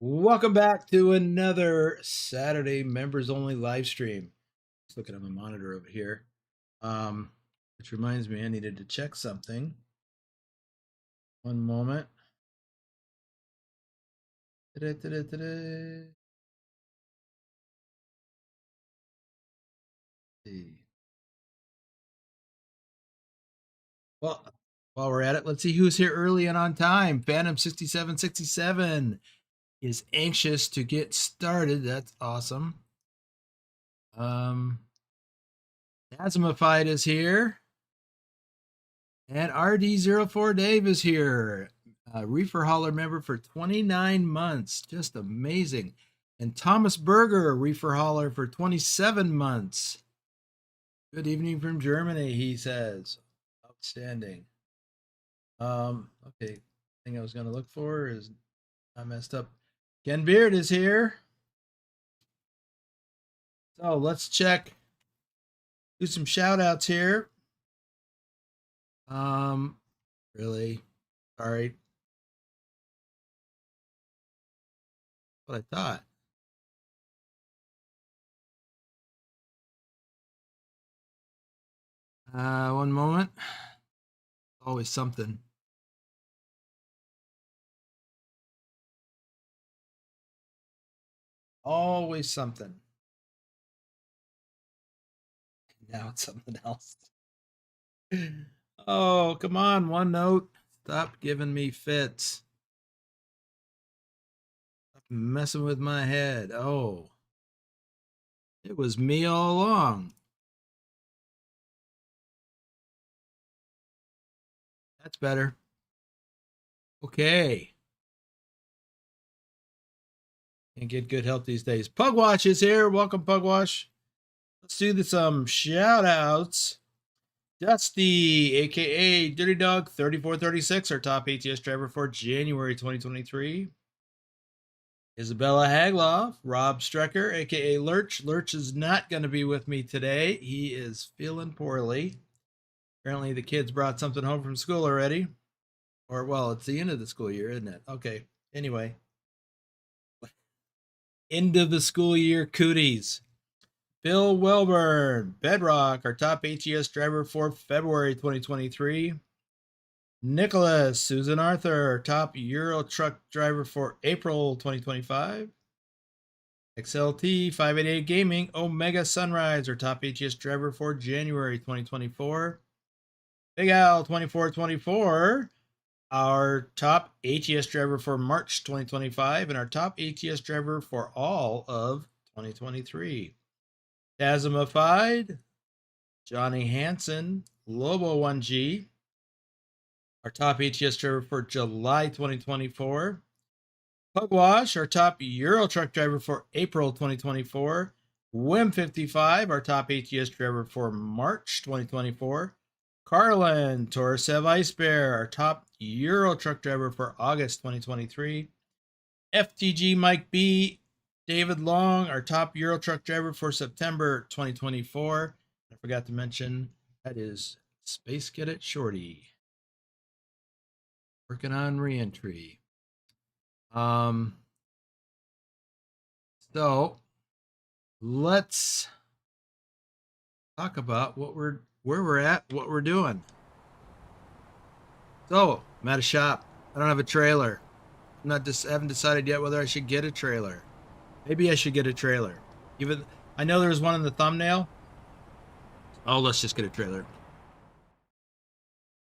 Welcome back to another Saturday members only live stream. Just looking at my monitor over here. Which reminds me I needed to check something. One moment. See. Well, while we're at it, let's see who's here early and on time. Phantom 6767 is anxious to get started. That's awesome. Asimified is here. And RD04 Dave is here. Reefer hauler member for 29 months. Just amazing. And Thomas Berger, reefer hauler for 27 months. Good evening from Germany, he says. Outstanding. Okay. Thing I was going to look for is I messed up. Ken Beard is here. So let's check. Do some shout outs here. Really? Sorry. What I thought. One moment. Always something. Always something. Now it's something else. Oh, come on, OneNote. Stop giving me fits. Stop messing with my head. Oh. It was me all along. That's better. Okay. Can't get good help these days. Pugwash is here. Welcome, Pugwash. Let's do some shout outs. Dusty, aka Dirty Dog 3436, our top ATS driver for January 2023. Isabella Hagloff, Rob Strecker, aka Lurch. Lurch is not going to be with me today. He is feeling poorly. Apparently, the kids brought something home from school already. Or, well, it's the end of the school year, isn't it? Okay. Anyway, end of the school year cooties. Bill Welburn, Bedrock, our top ATS driver for February 2023. Nicholas, Susan Arthur, top Euro truck driver for April 2025. XLT 588 Gaming, Omega Sunrise, our top ATS driver for January 2024. Big Al 2424, our top ATS driver for March 2025, and our top ATS driver for all of 2023. Tasmified, Johnny Hansen, Lobo 1G, our top ATS driver for July 2024. Pugwash, our top Euro truck driver for April 2024. Wim55, our top ATS driver for March 2024. Carlin Torsev Ice Bear, our top Euro truck driver for August 2023. FTG Mike B, David Long, our top Euro truck driver for September 2024. I forgot to mention that is Space Cadet Shorty. Working on reentry. So let's talk about where we're at, what we're doing. So I'm at a shop. I don't have a trailer. I haven't decided yet whether I should get a trailer. Maybe I should get a trailer. Even I know there was one in the thumbnail. Oh, let's just get a trailer.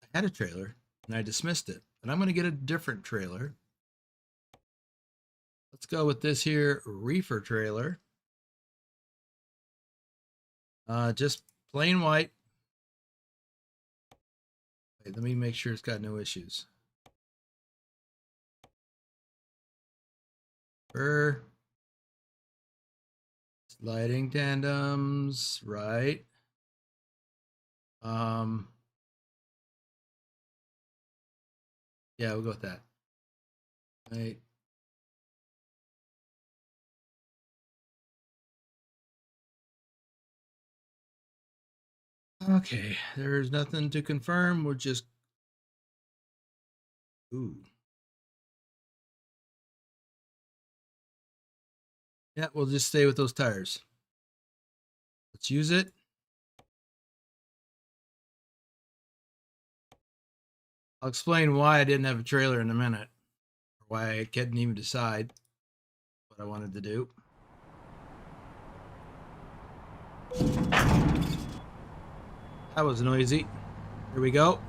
I had a trailer and I dismissed it, and I'm going to get a different trailer. Let's go with this here reefer trailer. Just plain white. Wait, let me make sure it's got no issues. Sliding tandems, right? Yeah, we'll go with that. Right. Okay, there's nothing to confirm. We'll just Yeah, we'll just stay with those tires. Let's use it. I'll explain why I didn't have a trailer in a minute, or why I couldn't even decide what I wanted to do. That was noisy. Here we go.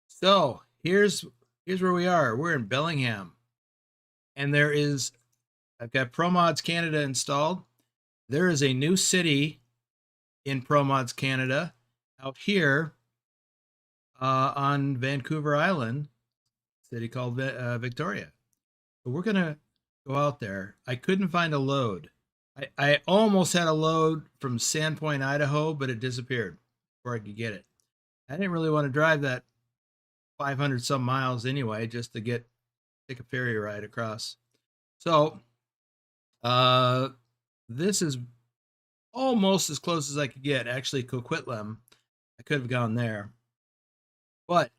So here's where we are. We're in Bellingham, and I've got ProMods Canada installed. There is a new city in ProMods Canada out here on Vancouver Island, city called Victoria. So we're gonna go out there. I couldn't find a load. I almost had a load from Sandpoint, Idaho, but it disappeared before I could get it. I didn't really want to drive that 500 some miles anyway, just to take a ferry ride across. So this is almost as close as I could get. Actually, Coquitlam, I could have gone there, but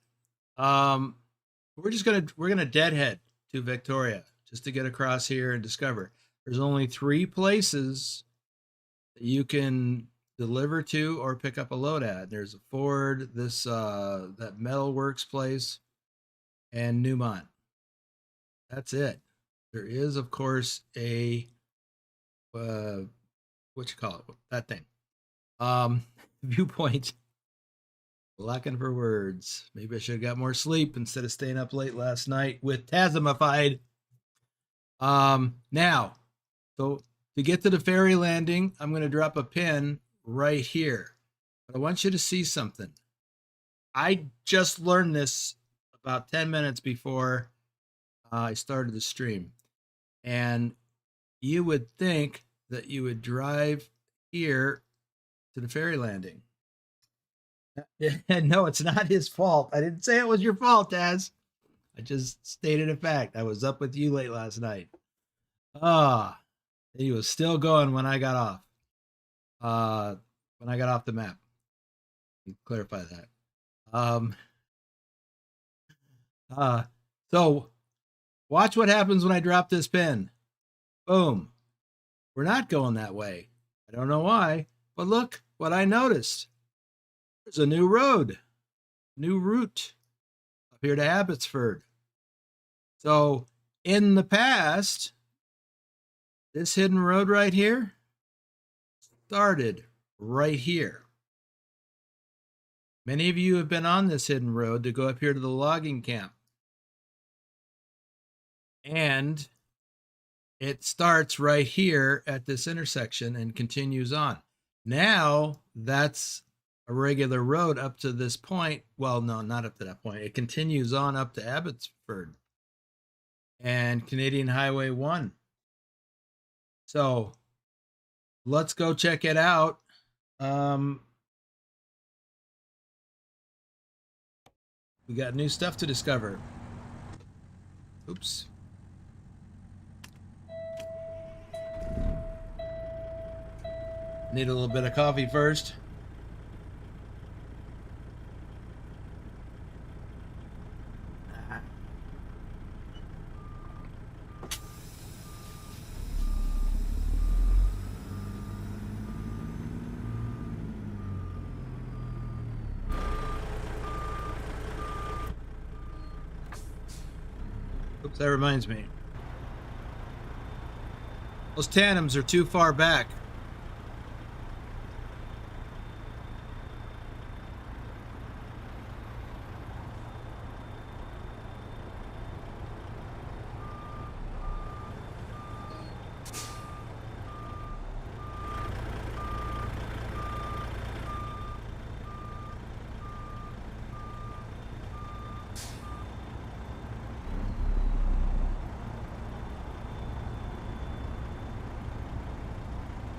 we're gonna deadhead to Victoria just to get across here and discover. There's only 3 places that you can deliver to or pick up a load at. There's a Ford, that Metalworks place, and Newmont. That's it. There is, of course, a what you call it? That thing. Viewpoint. Looking for words. Maybe I should have got more sleep instead of staying up late last night with Tasmified. Now, so to get to the ferry landing, I'm going to drop a pin right here. But I want you to see something. I just learned this about 10 minutes before I started the stream. And you would think that you would drive here to the ferry landing. No, it's not his fault. I didn't say it was your fault, Taz. I just stated a fact. I was up with you late last night. He was still going when I got off. When I got off the map. Clarify that. So watch what happens when I drop this pin. Boom. We're not going that way. I don't know why, but look what I noticed. There's a new road, new route up here to Abbotsford. So in the past, this hidden road right here started right here. Many of you have been on this hidden road to go up here to the logging camp. And it starts right here at this intersection and continues on. Now that's a regular road up to this point. Well, no, not up to that point. It continues on up to Abbotsford and Canadian Highway 1. So let's go check it out. We got new stuff to discover. Oops. Need a little bit of coffee first. Oops, that reminds me. Those tandems are too far back.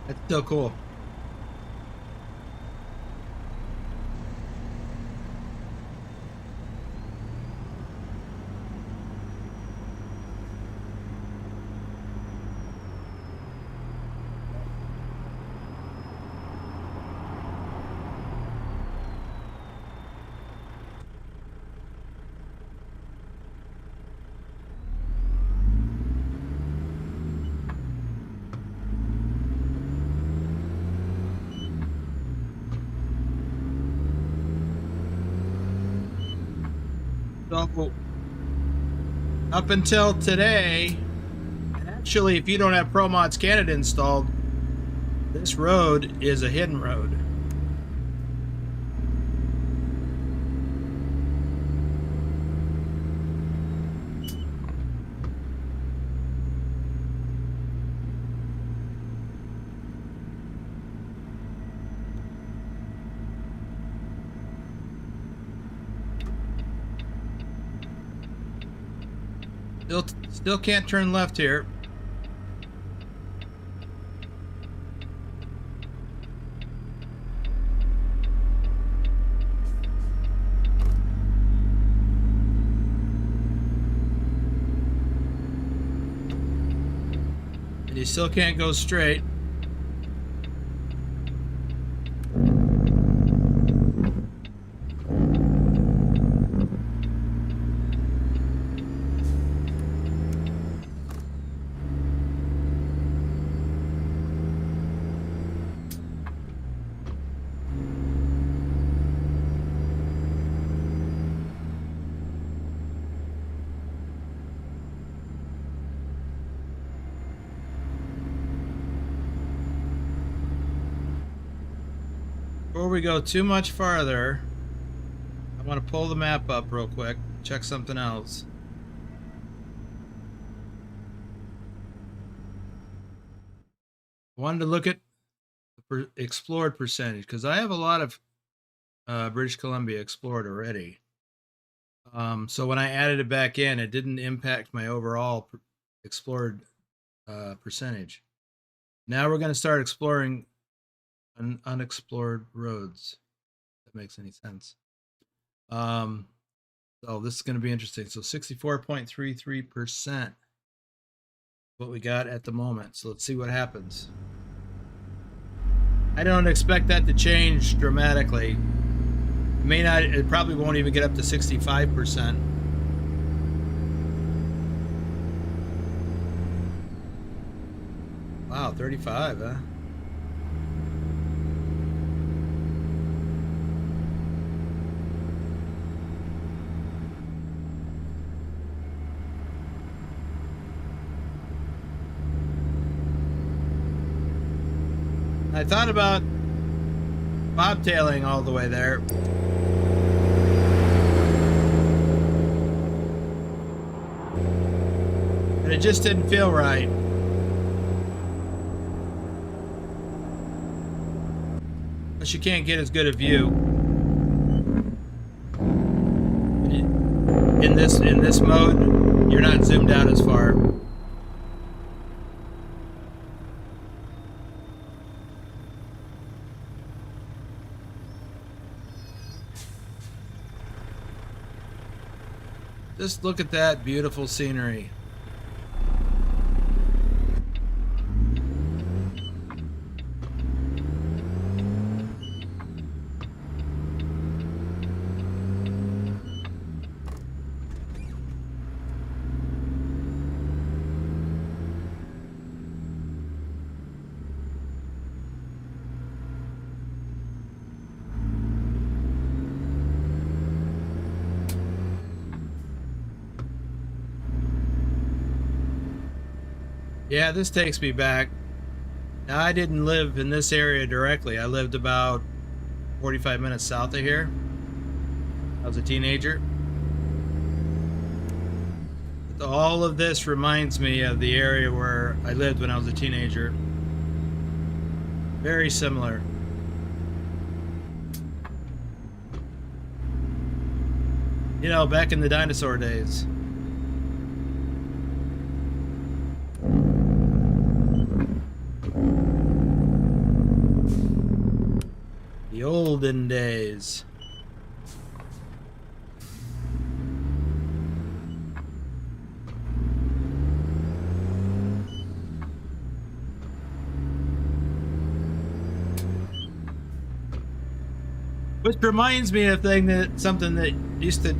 That's still cool. So up until today, and actually if you don't have ProMods Canada installed, this road is a hidden road. Still can't turn left here. And you still can't go straight. Before we go too much farther, I want to pull the map up real quick, check something else. I wanted to look at the explored percentage because I have a lot of British Columbia explored already. So when I added it back in, it didn't impact my overall explored percentage. Now we're going to start exploring unexplored roads. If that makes any sense. So this is going to be interesting. So 64.33%, what we got at the moment. So let's see what happens. I don't expect that to change dramatically. It may not. It probably won't even get up to 65%. Wow, 35, huh? I thought about bobtailing all the way there. And it just didn't feel right. Plus you can't get as good a view. In this mode, you're not zoomed out as far. Just look at that beautiful scenery. Yeah, this takes me back. Now, I didn't live in this area directly. I lived about 45 minutes south of here. I was a teenager. But all of this reminds me of the area where I lived when I was a teenager. Very similar. You know, back in the dinosaur days. The olden days. Which reminds me of something that used to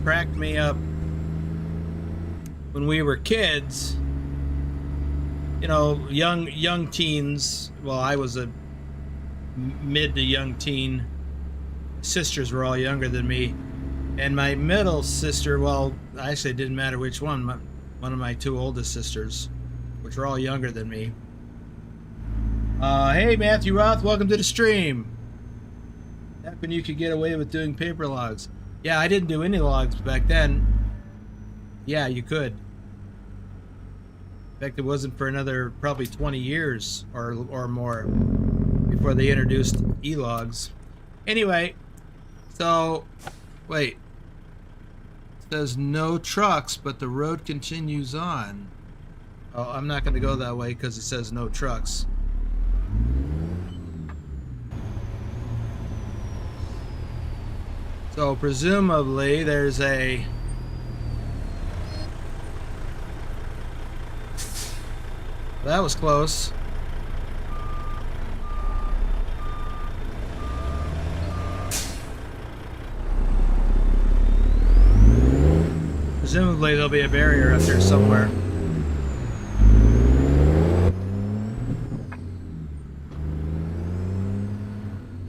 crack me up when we were kids. You know, young teens. Well, I was a mid to young teen. Sisters were all younger than me. And my middle sister, well, actually, it didn't matter which one. One of my two oldest sisters, which are all younger than me. Hey, Matthew Roth, welcome to the stream. Back when you could get away with doing paper logs. Yeah, I didn't do any logs back then. Yeah, you could. In fact, it wasn't for another probably 20 years or more before they introduced e-logs. Anyway, so, wait. It says no trucks, but the road continues on. Oh, I'm not going to go that way because it says no trucks. So presumably there's a... That was close. Presumably there'll be a barrier up there somewhere.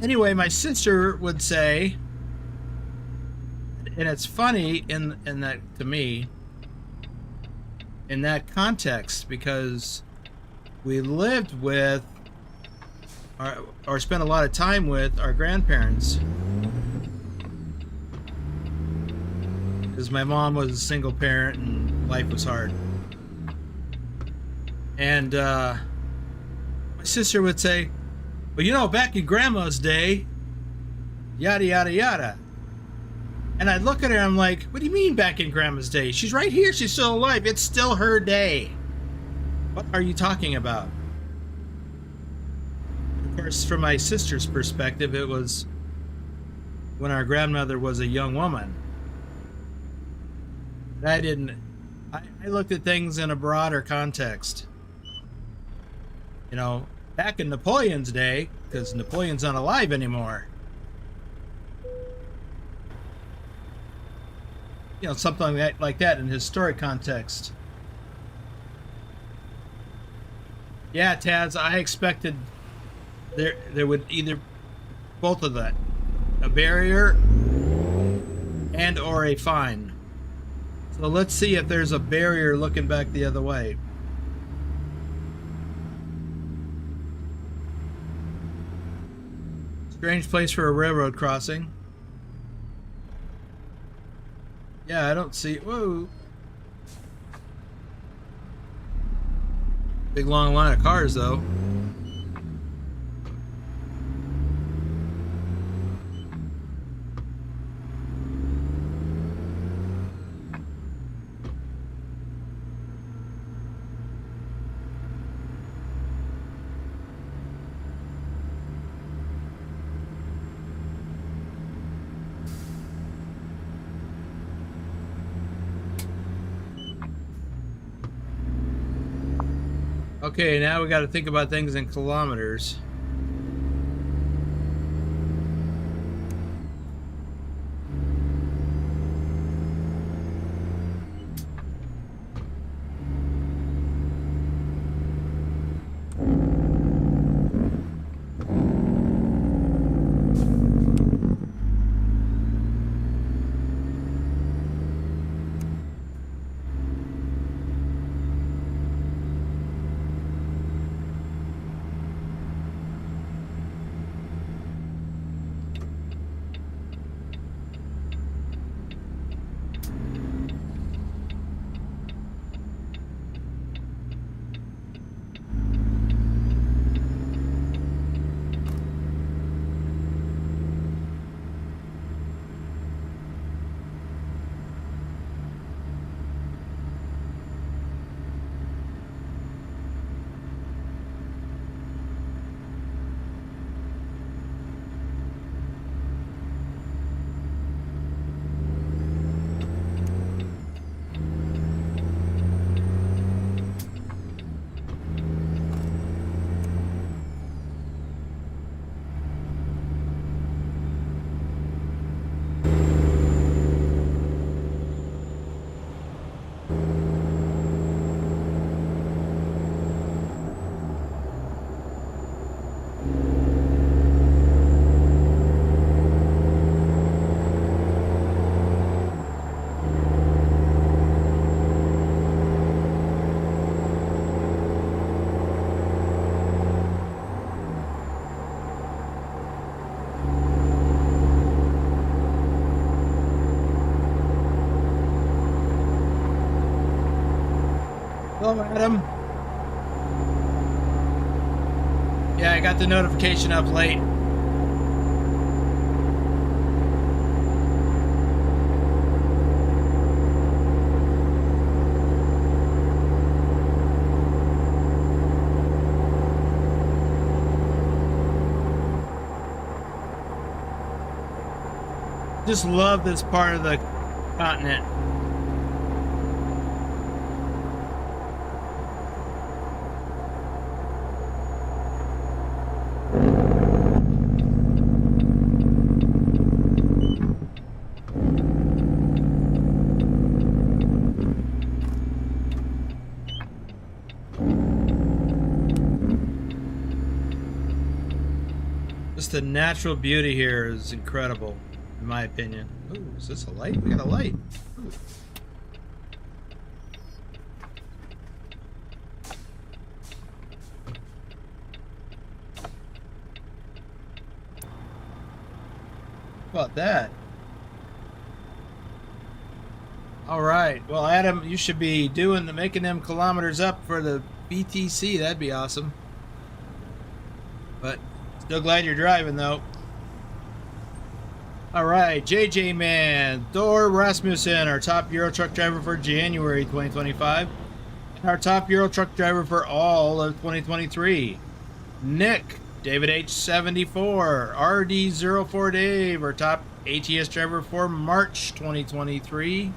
Anyway, my sister would say, and it's funny in that, to me, in that context, because we lived with or spent a lot of time with our grandparents. Because my mom was a single parent and life was hard. And my sister would say, well, you know, back in Grandma's day, yada, yada, yada. And I'd look at her and I'm like, what do you mean back in Grandma's day? She's right here. She's still alive. It's still her day. What are you talking about? Of course, from my sister's perspective, it was when our grandmother was a young woman. I looked at things in a broader context. You know, back in Napoleon's day, because Napoleon's not alive anymore. You know, something like that in historic context. Yeah, Taz, I expected there would either both of that, a barrier and or a fine. So let's see if there's a barrier looking back the other way. Strange place for a railroad crossing. Yeah, I don't see... Whoa. Big long line of cars, though. Okay, now we got to think about things in kilometers. Hello, Adam. Yeah, I got the notification up late. Just love this part of the continent. Just the natural beauty here is incredible, in my opinion. Ooh, is this a light? We got a light. Ooh. How about that? All right. Well, Adam, you should be making them kilometers up for the BTC. That'd be awesome. But still glad you're driving, though. All right, JJ Man, Thor Rasmussen, our top Euro truck driver for January 2025, and our top Euro truck driver for all of 2023. Nick, David H74, RD04 Dave, our top ATS driver for March 2023.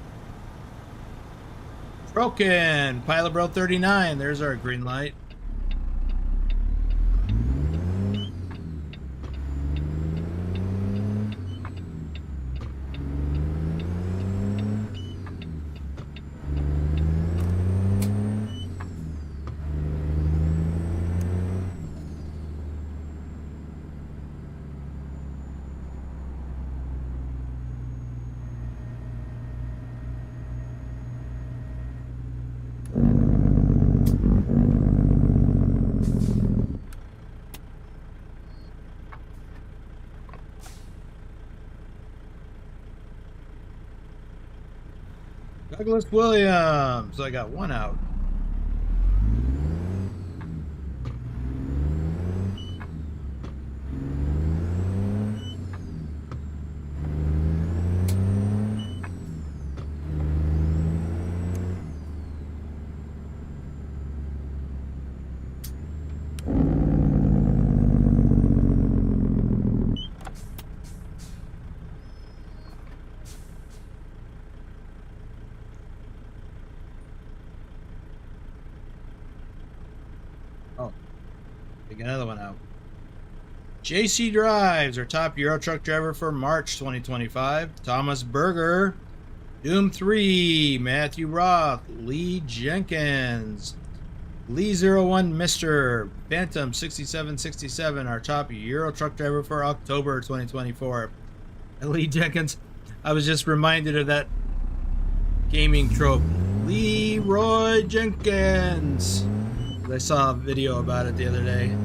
Broken, Pilot Bro 39, there's our green light. Douglas Williams, I got one out. Another one out. JC Drives, our top Euro truck driver for March 2025. Thomas Berger, Doom 3, Matthew Roth, Lee Jenkins, Lee01 Mr. Phantom 6767, our top Euro truck driver for October 2024. And Lee Jenkins, I was just reminded of that gaming trope. Leroy Jenkins. I saw a video about it the other day.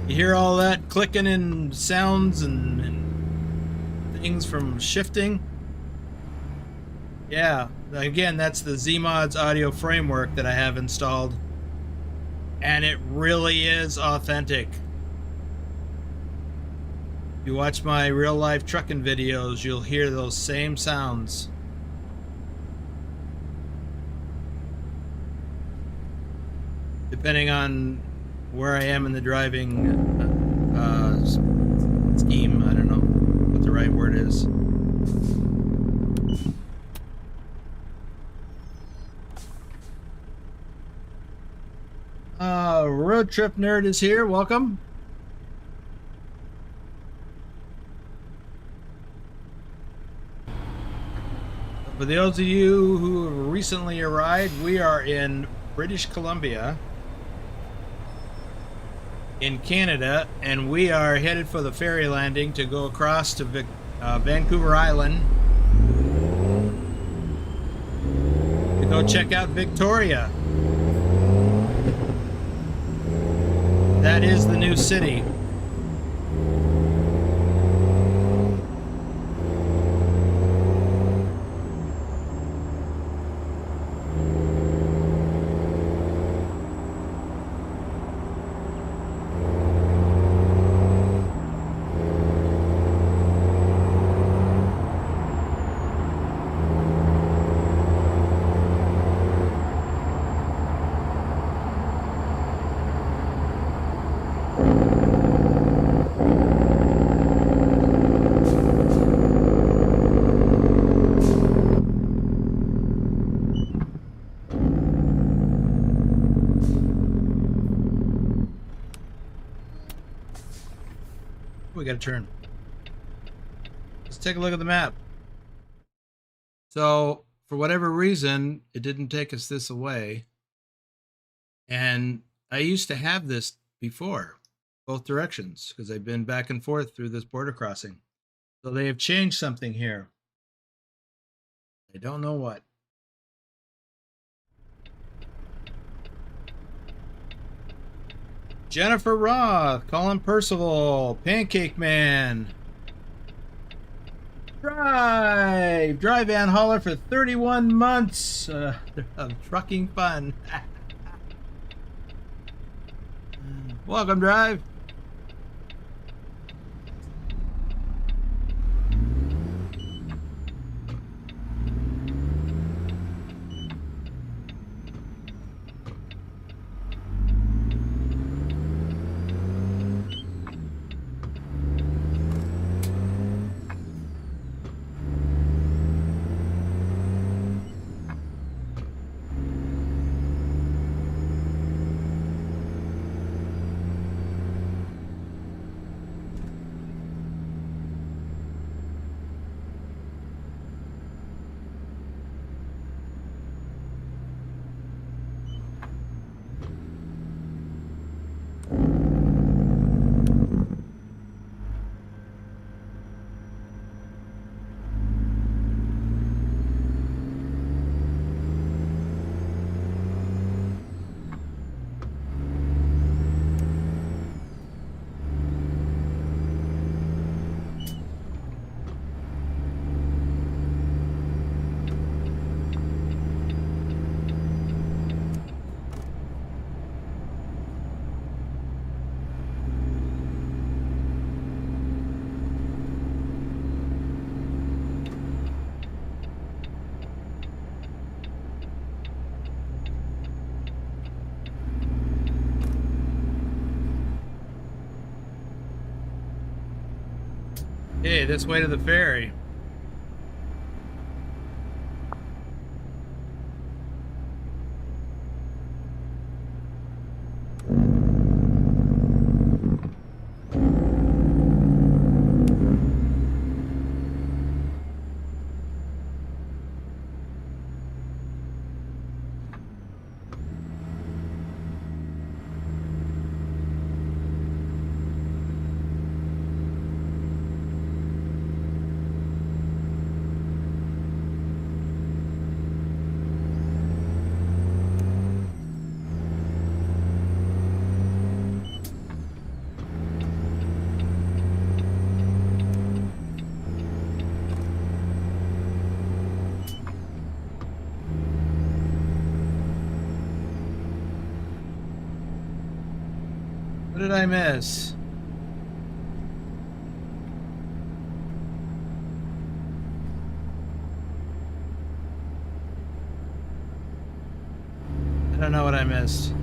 You hear all that clicking and sounds and things from shifting? Yeah, again, that's the Zeemods audio framework that I have installed. And it really is authentic. If you watch my real life trucking videos, you'll hear those same sounds. Depending on where I am in the driving scheme, I don't know what the right word is. Road Trip Nerd is here. Welcome. For those of you who have recently arrived, we are in British Columbia in Canada, and we are headed for the ferry landing to go across to Vancouver Island to go check out Victoria. That is the new city. gotta turn. Let's take a look at the map. So, for whatever reason, it didn't take us this away. And I used to have this before, both directions, because I've been back and forth through this border crossing. So they have changed something here. I don't know what. Jennifer Roth, Colin Percival, Pancake Man. Drive van hauler for 31 months of trucking fun. Welcome, Drive. Hey, this way to the ferry. What did I miss? I don't know what I missed.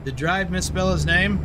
Did Drive misspell his name?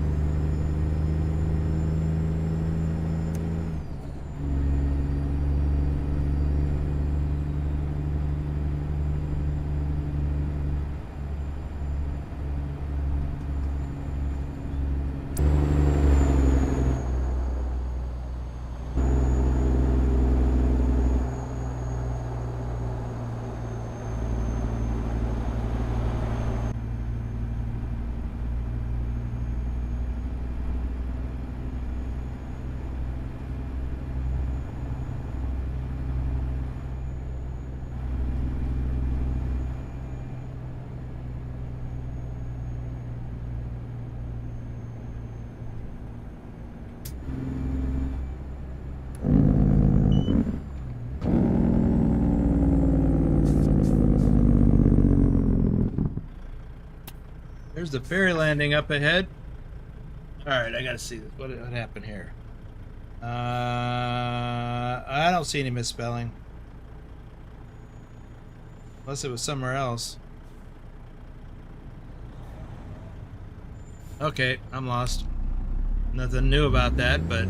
There's the ferry landing up ahead. All right, I gotta see this. What happened here? I don't see any misspelling. Unless it was somewhere else. Okay, I'm lost. Nothing new about that, but...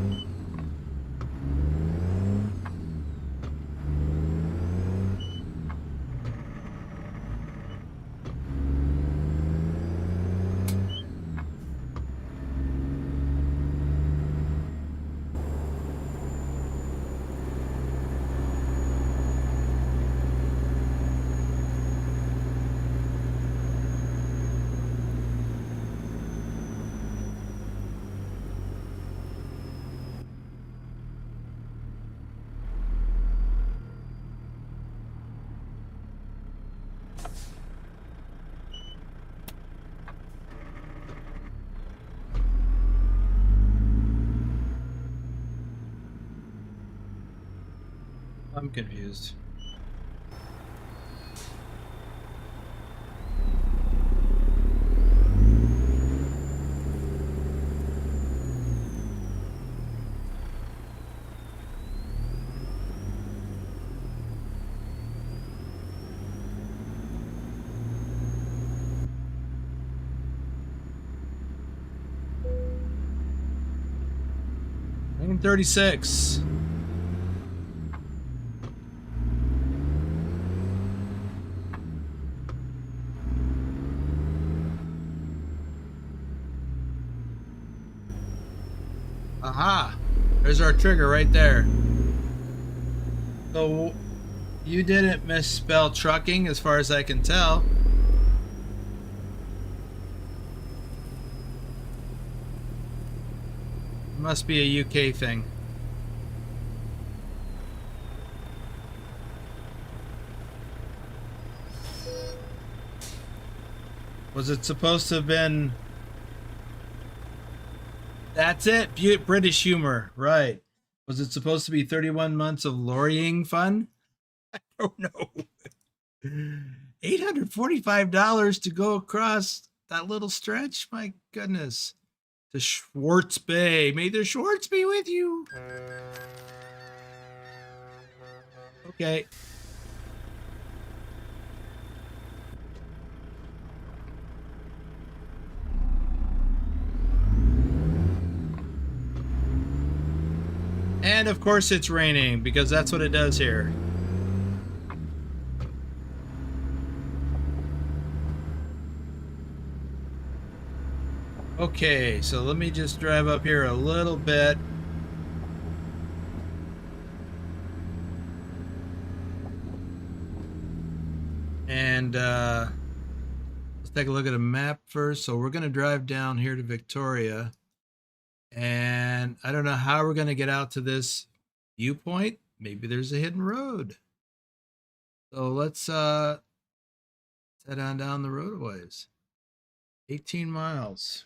I'm confused. Lane 36. Aha! There's our trigger right there. So you didn't misspell trucking as far as I can tell. It must be a UK thing. Was it supposed to have been... That's it, British humor, right. Was it supposed to be 31 months of lorrying fun? I don't know. $845 to go across that little stretch? My goodness. To Schwartz Bay. May the Schwartz be with you. Okay. And of course it's raining, because that's what it does here. Okay, so let me just drive up here a little bit. And let's take a look at a map first. So we're going to drive down here to Victoria. And I don't know how we're going to get out to this viewpoint. Maybe there's a hidden road. So let's head on down the road a ways. 18 miles.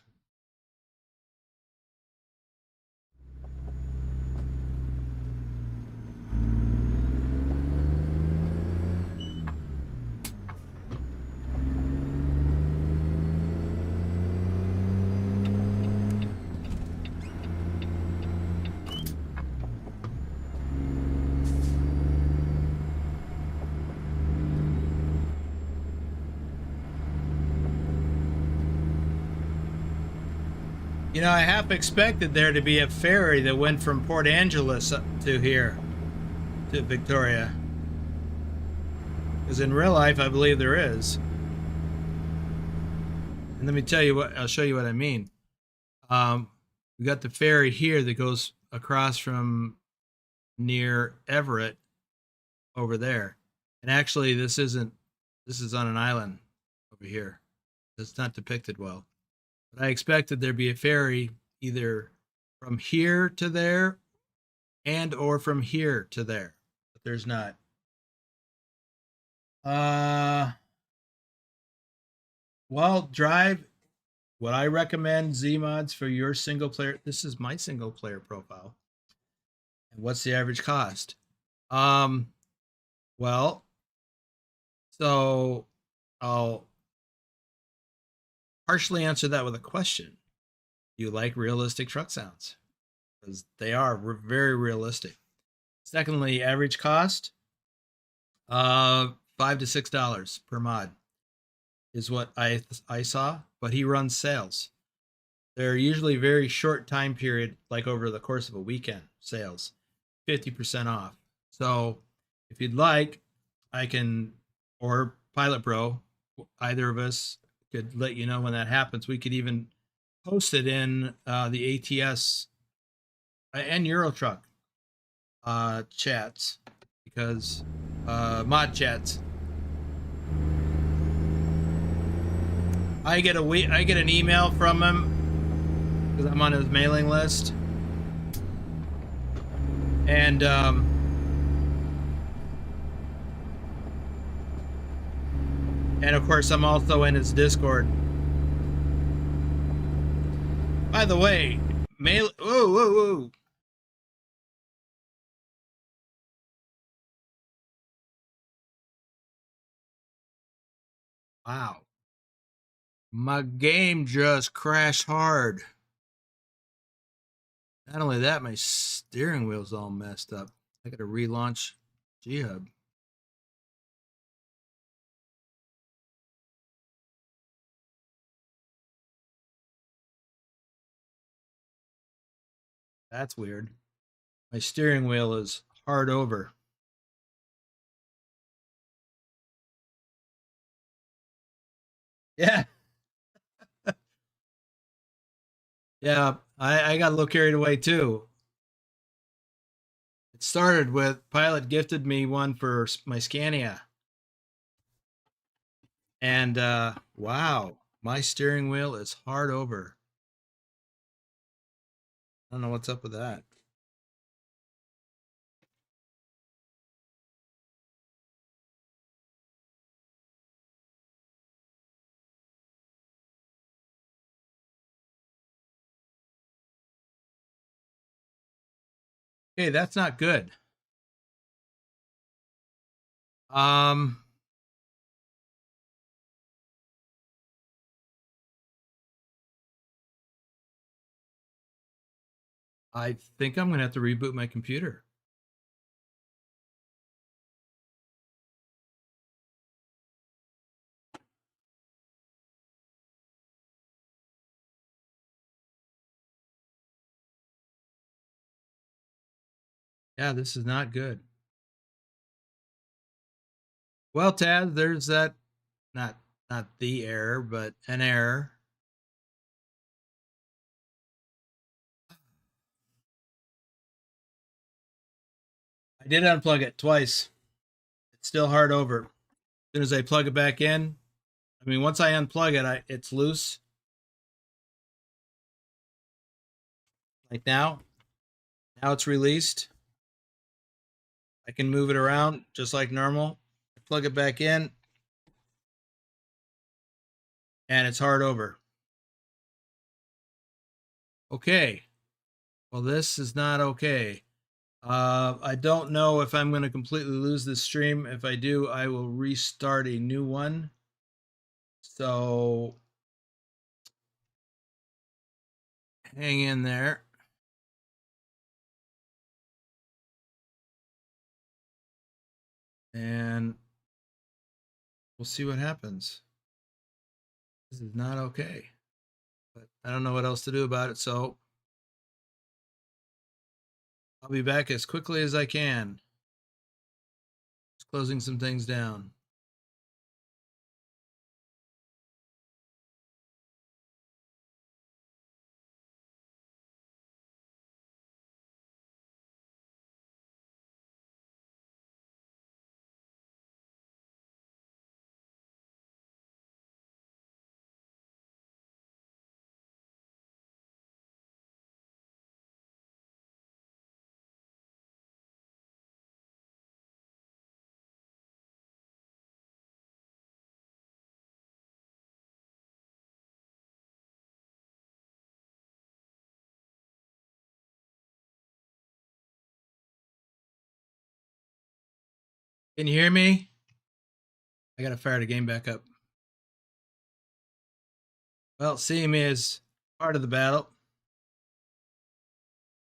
You know, I half expected there to be a ferry that went from Port Angeles up to here, to Victoria. Because in real life, I believe there is. And let me tell you what, I'll show you what I mean. We got the ferry here that goes across from near Everett over there. And actually, this is on an island over here. It's not depicted well. But I expected there'd be a ferry either from here to there and or from here to there. But there's not. Well, drive what I recommend Zeemods for your single player. This is my single player profile. And what's the average cost? Well, so I'll partially answer that with a question. Do you like realistic truck sounds? Because they are very realistic. Secondly, average cost, $5 to $6 per mod is what I saw, but he runs sales. They're usually very short time period, like over the course of a weekend sales, 50% off. So if you'd like, I can, or Pilot Bro, either of us could let you know when that happens. We could even post it in the ATS and Eurotruck chats, because mod chats. I get an email from him because I'm on his mailing list, and of course I'm also in his Discord. By the way, whoa. Wow. My game just crashed hard. Not only that, my steering wheel's all messed up. I gotta relaunch G-Hub. That's weird. My steering wheel is hard over. Yeah. Yeah, I got a little carried away too. It started with Pilot gifted me one for my Scania. And wow, my steering wheel is hard over. I don't know what's up with that. Okay, that's not good. Um, I think I'm gonna have to reboot my computer. Yeah, this is not good. Well, Taz, there's that not the error, but an error. I did unplug it twice. It's still hard over. As soon as I plug it back in, I mean, once I unplug it, it's loose. Like now, now it's released. I can move it around just like normal. Plug it back in, and it's hard over. Okay. Well, this is not okay. I don't know if I'm going to completely lose this stream. If I do, I will restart a new one. So hang in there. And we'll see what happens. This is not okay. But I don't know what else to do about it. So I'll be back as quickly as I can. Just closing some things down. Can you hear me? I got to fire the game back up. Well, seeing me is part of the battle.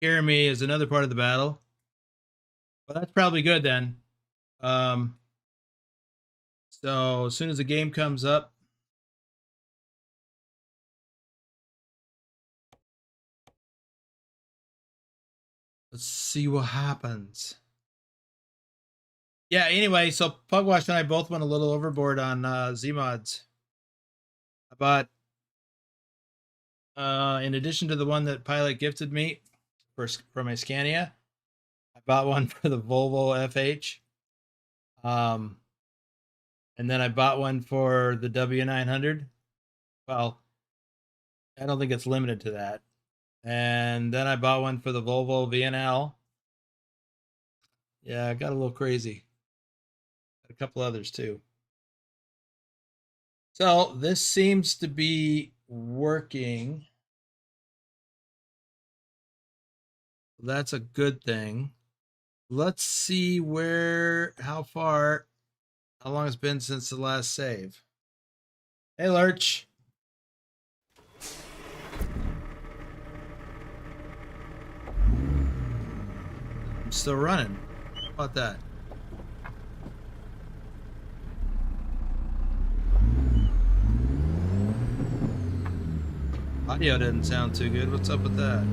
Hearing me is another part of the battle. Well, that's probably good then. So as soon as the game comes up, let's see what happens. Yeah, anyway, so Pugwash and I both went a little overboard on Zeemods. I bought, in addition to the one that Pilot gifted me for my Scania, I bought one for the Volvo FH. And then I bought one for the W900. Well, I don't think it's limited to that. And then I bought one for the Volvo VNL. Yeah, I got a little crazy. A couple others too. So this seems to be working. That's a good thing. Let's see how long it's been since the last save. Hey, Lurch. I'm still running. How about that? Audio didn't sound too good. What's up with that?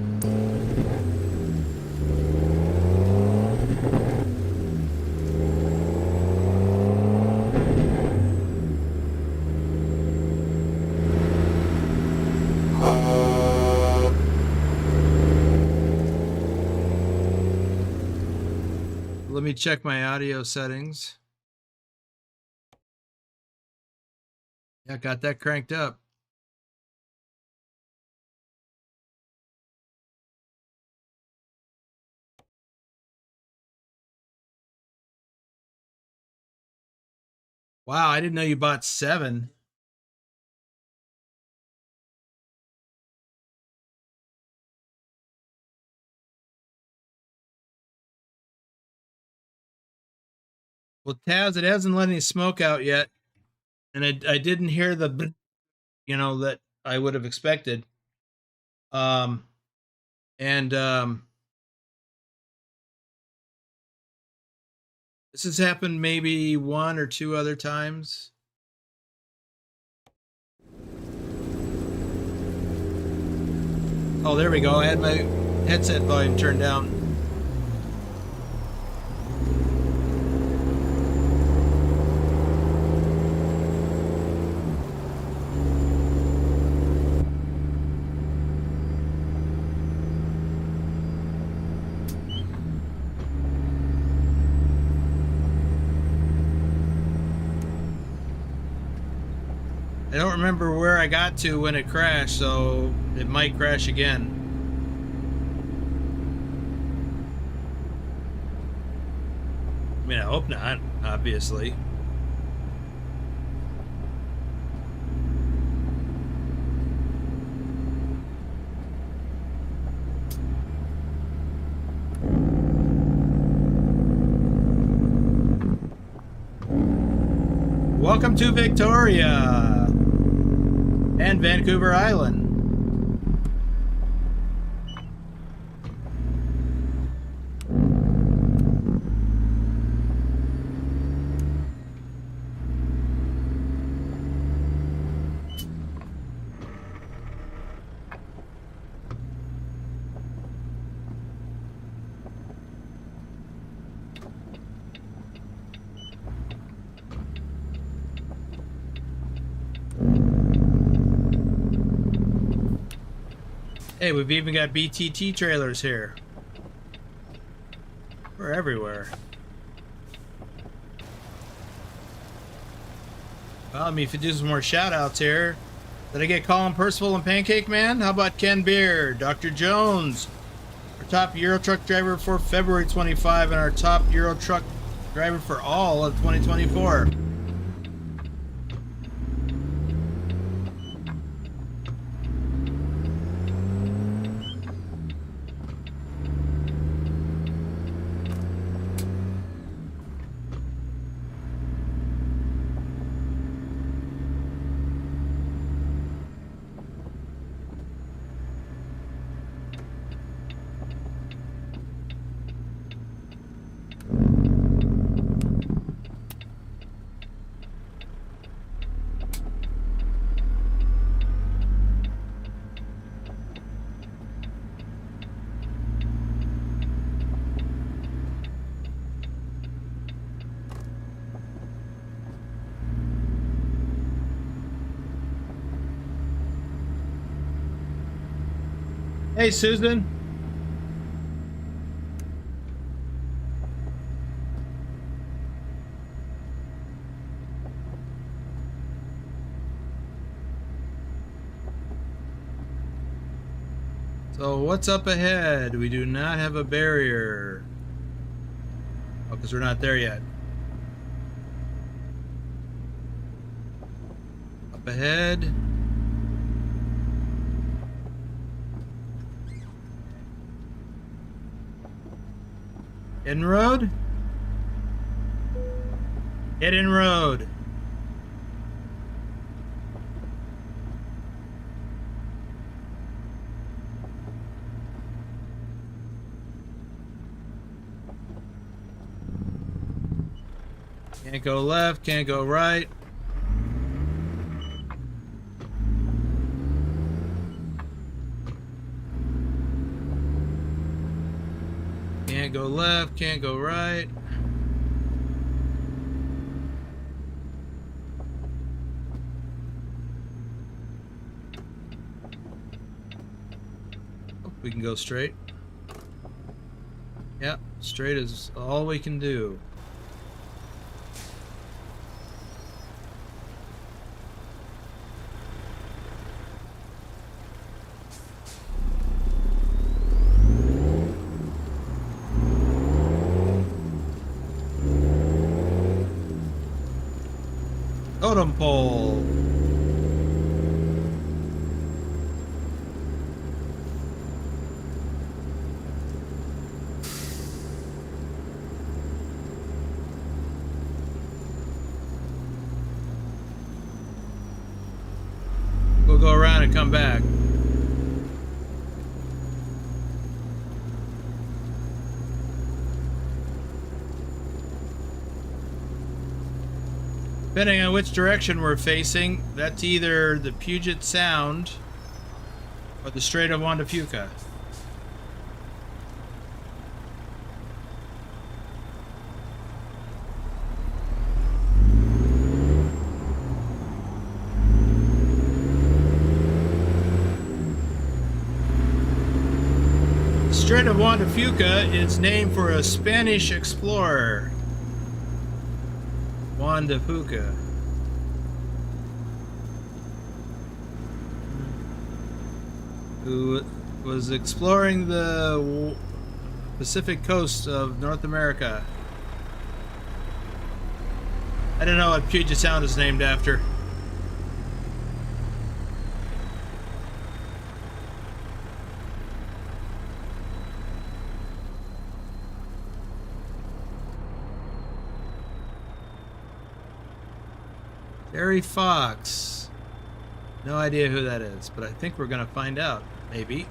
Let me check my audio settings. Yeah, got that cranked up. Wow, I didn't know you bought 7. Well, Taz, it hasn't let any smoke out yet, and I didn't hear the, that I would have expected. And this has happened maybe 1 or 2 other times. Oh, there we go. I had my headset volume turned down. I don't remember where I got to when it crashed, so it might crash again. I mean, I hope not, obviously. Welcome to Victoria and Vancouver Island. Hey, we've even got BTT trailers here. We're everywhere. Well, I mean, if you do some more shout outs here. Did I get Colin Percival and Pancake Man? How about Ken Beer, Dr. Jones, our top Euro truck driver for February 25, and our top Euro truck driver for all of 2024. Hey, Susan. So what's up ahead? We do not have a barrier. Oh, because we're not there yet. Up ahead. Inroad? Hit inroad. Can't go left, can't go right. Can't go left, can't go right. Oh, we can go straight. Yep, straight is all we can do. Totem pole. We'll go around and come back. Depending on which direction we're facing, that's either the Puget Sound or the Strait of Juan de Fuca. The Strait of Juan de Fuca is named for a Spanish explorer, Juan de Fuca. Who was exploring the Pacific coast of North America. I don't know what Puget Sound is named after. Terry Fox. No idea who that is, but I think we're gonna find out, maybe.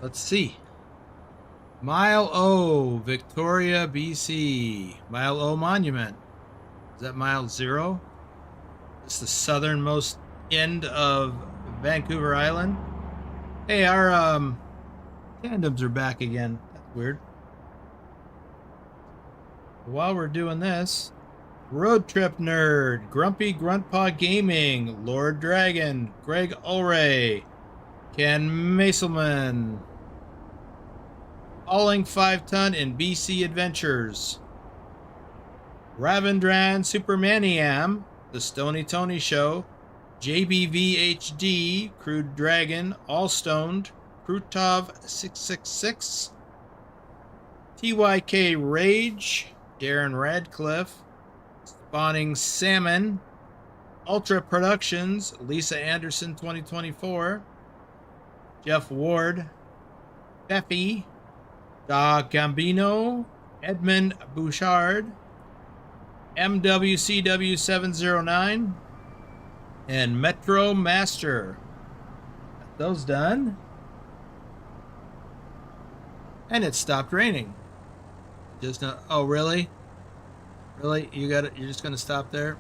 Let's see. Mile O, Victoria, BC. Mile O Monument. Is that mile 0? It's the southernmost end of Vancouver Island. Hey, our tandems are back again. That's weird. While we're doing this, Road Trip Nerd, Grumpy Gruntpaw Gaming, Lord Dragon, Greg Ulray, Ken Maselman, Hauling 5-ton in BC Adventures, Ravendran Supermaniam, The Stony Tony Show, JBVHD, Crude Dragon, All Stoned, Krutov 666, TYK Rage, Darren Radcliffe, Spawning Salmon, Ultra Productions, Lisa Anderson 2024, Jeff Ward, Peffy, Da Gambino, Edmund Bouchard, MWCW 709, and Metro Master. Got those done. And it stopped raining. Just not. Oh, really? Really? You got it? You're just gonna stop there?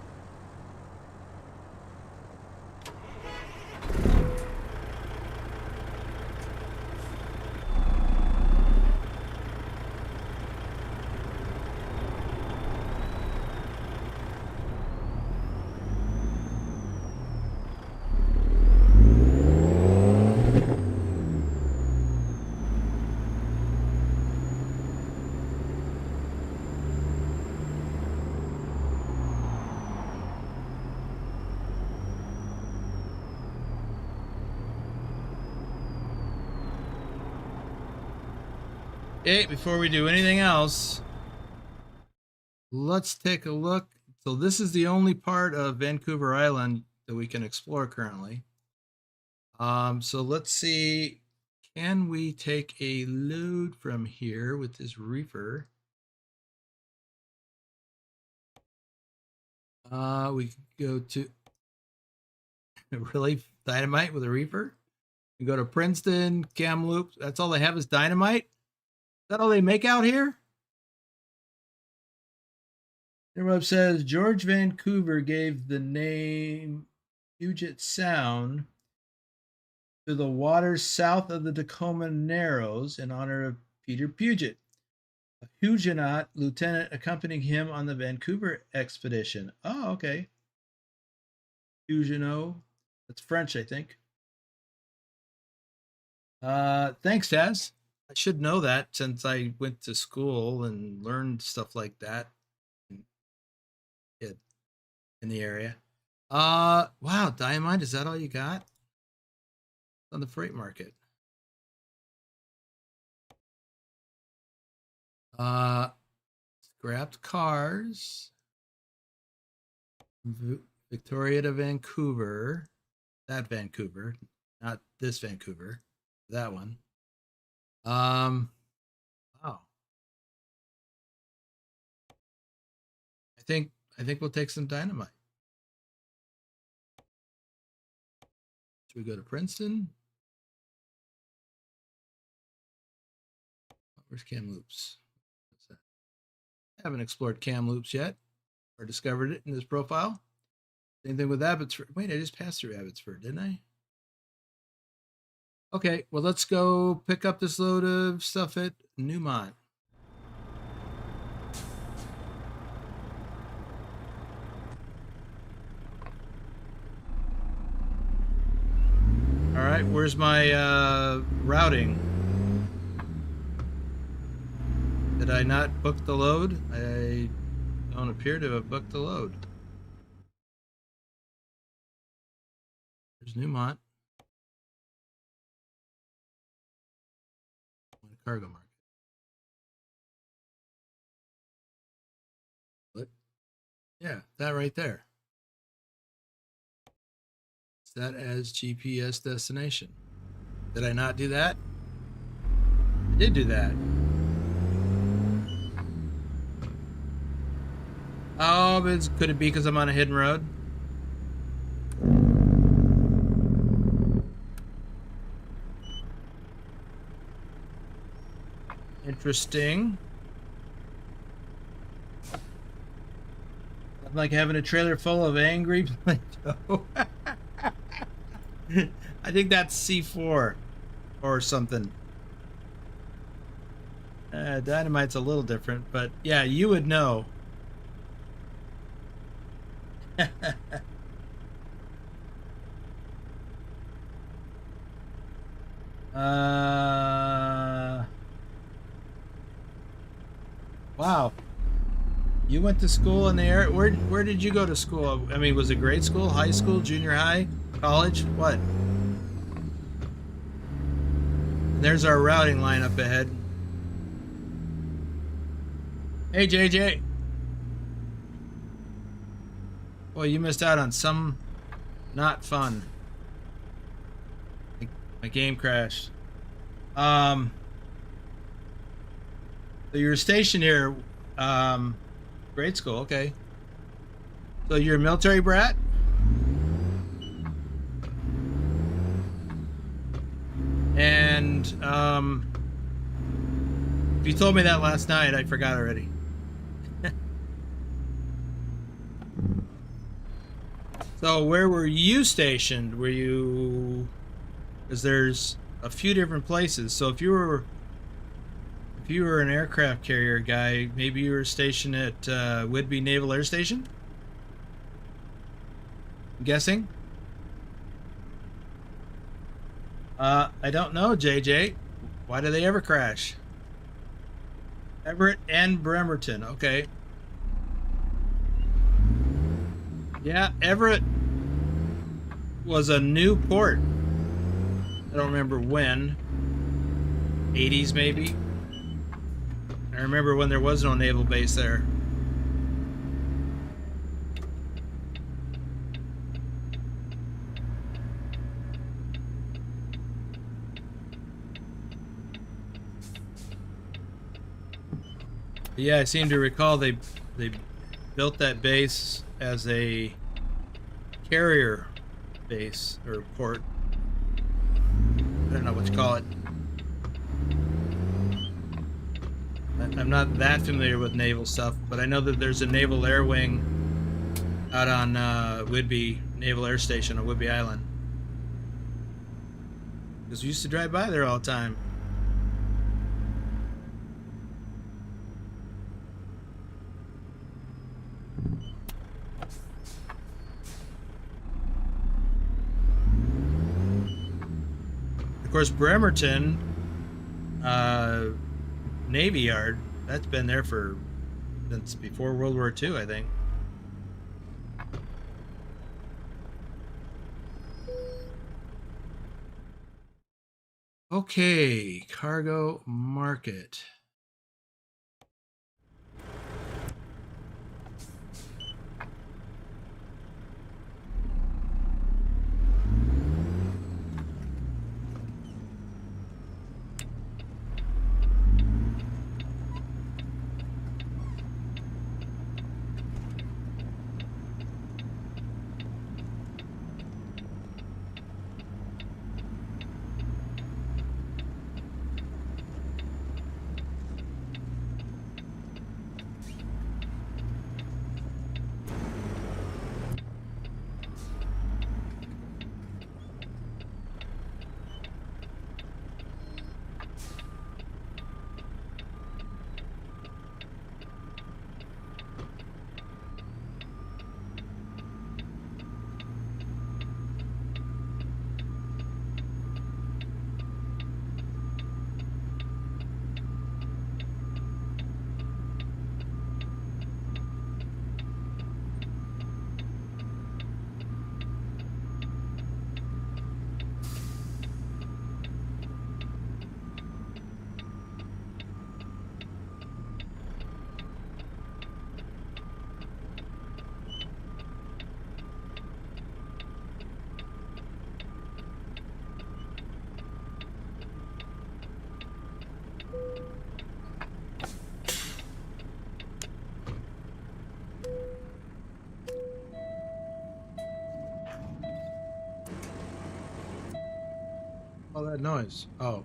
Okay, before we do anything else, let's take a look. So this is the only part of Vancouver Island that we can explore currently. So let's see, can we take a load from here with this reefer? We could go to, Really? Dynamite with a reefer? You go to Princeton, Kamloops. That's all they have is dynamite? Is that all they make out here? Reverb says George Vancouver gave the name Puget Sound to the waters south of the Tacoma Narrows in honor of Peter Puget, a Huguenot lieutenant accompanying him on the Vancouver expedition. Oh, okay. Huguenot. That's French, I think. Thanks, Taz. I should know that since I went to school and learned stuff like that in the area. Wow, diamond, is that all you got? On the freight market. Scrapped cars. Victoria to Vancouver. That Vancouver, not this Vancouver. That one. Wow. I think we'll take some dynamite. Should we go to Princeton? Where's Kamloops? What's that? I haven't explored Kamloops yet or discovered it in this profile. Same thing with Abbotsford. Wait, I just passed through Abbotsford, didn't I? Okay, well, let's go pick up this load of stuff at Newmont. All right, where's my routing? Did I not book the load? I don't appear to have booked the load. There's Newmont. Cargo market. What? Yeah, that right there. Set as GPS destination. Did I not do that? I did do that. Oh, but could it be because I'm on a hidden road? Interesting. I'm like having a trailer full of angry Play-Doh. I think that's C4 or something. Dynamite's a little different, but yeah, you would know. Wow. You went to school in the area. Where did you go to school? I mean, was it grade school, high school, junior high, college? What? And there's our routing line up ahead. Hey, JJ. Boy, you missed out on some not fun. My game crashed. So you're stationed here, grade school, okay. So you're a military brat? And if you told me that last night, I forgot already. So where were you stationed? Were you... Because there's a few different places. So if you were an aircraft carrier guy, maybe you were stationed at Whidbey Naval Air Station? I'm guessing? I don't know, JJ. Why do they ever crash? Everett and Bremerton, okay. Yeah, Everett was a new port. I don't remember when. 80s maybe? I remember when there was no naval base there. Yeah, I seem to recall they built that base as a carrier base or port. I don't know what you call it. I'm not that familiar with naval stuff, but I know that there's a naval air wing out on Whidbey Naval Air Station on Whidbey Island. Because we used to drive by there all the time. Of course, Bremerton Navy Yard, that's been there since before World War II, I think. Okay, cargo market. All that noise. Oh.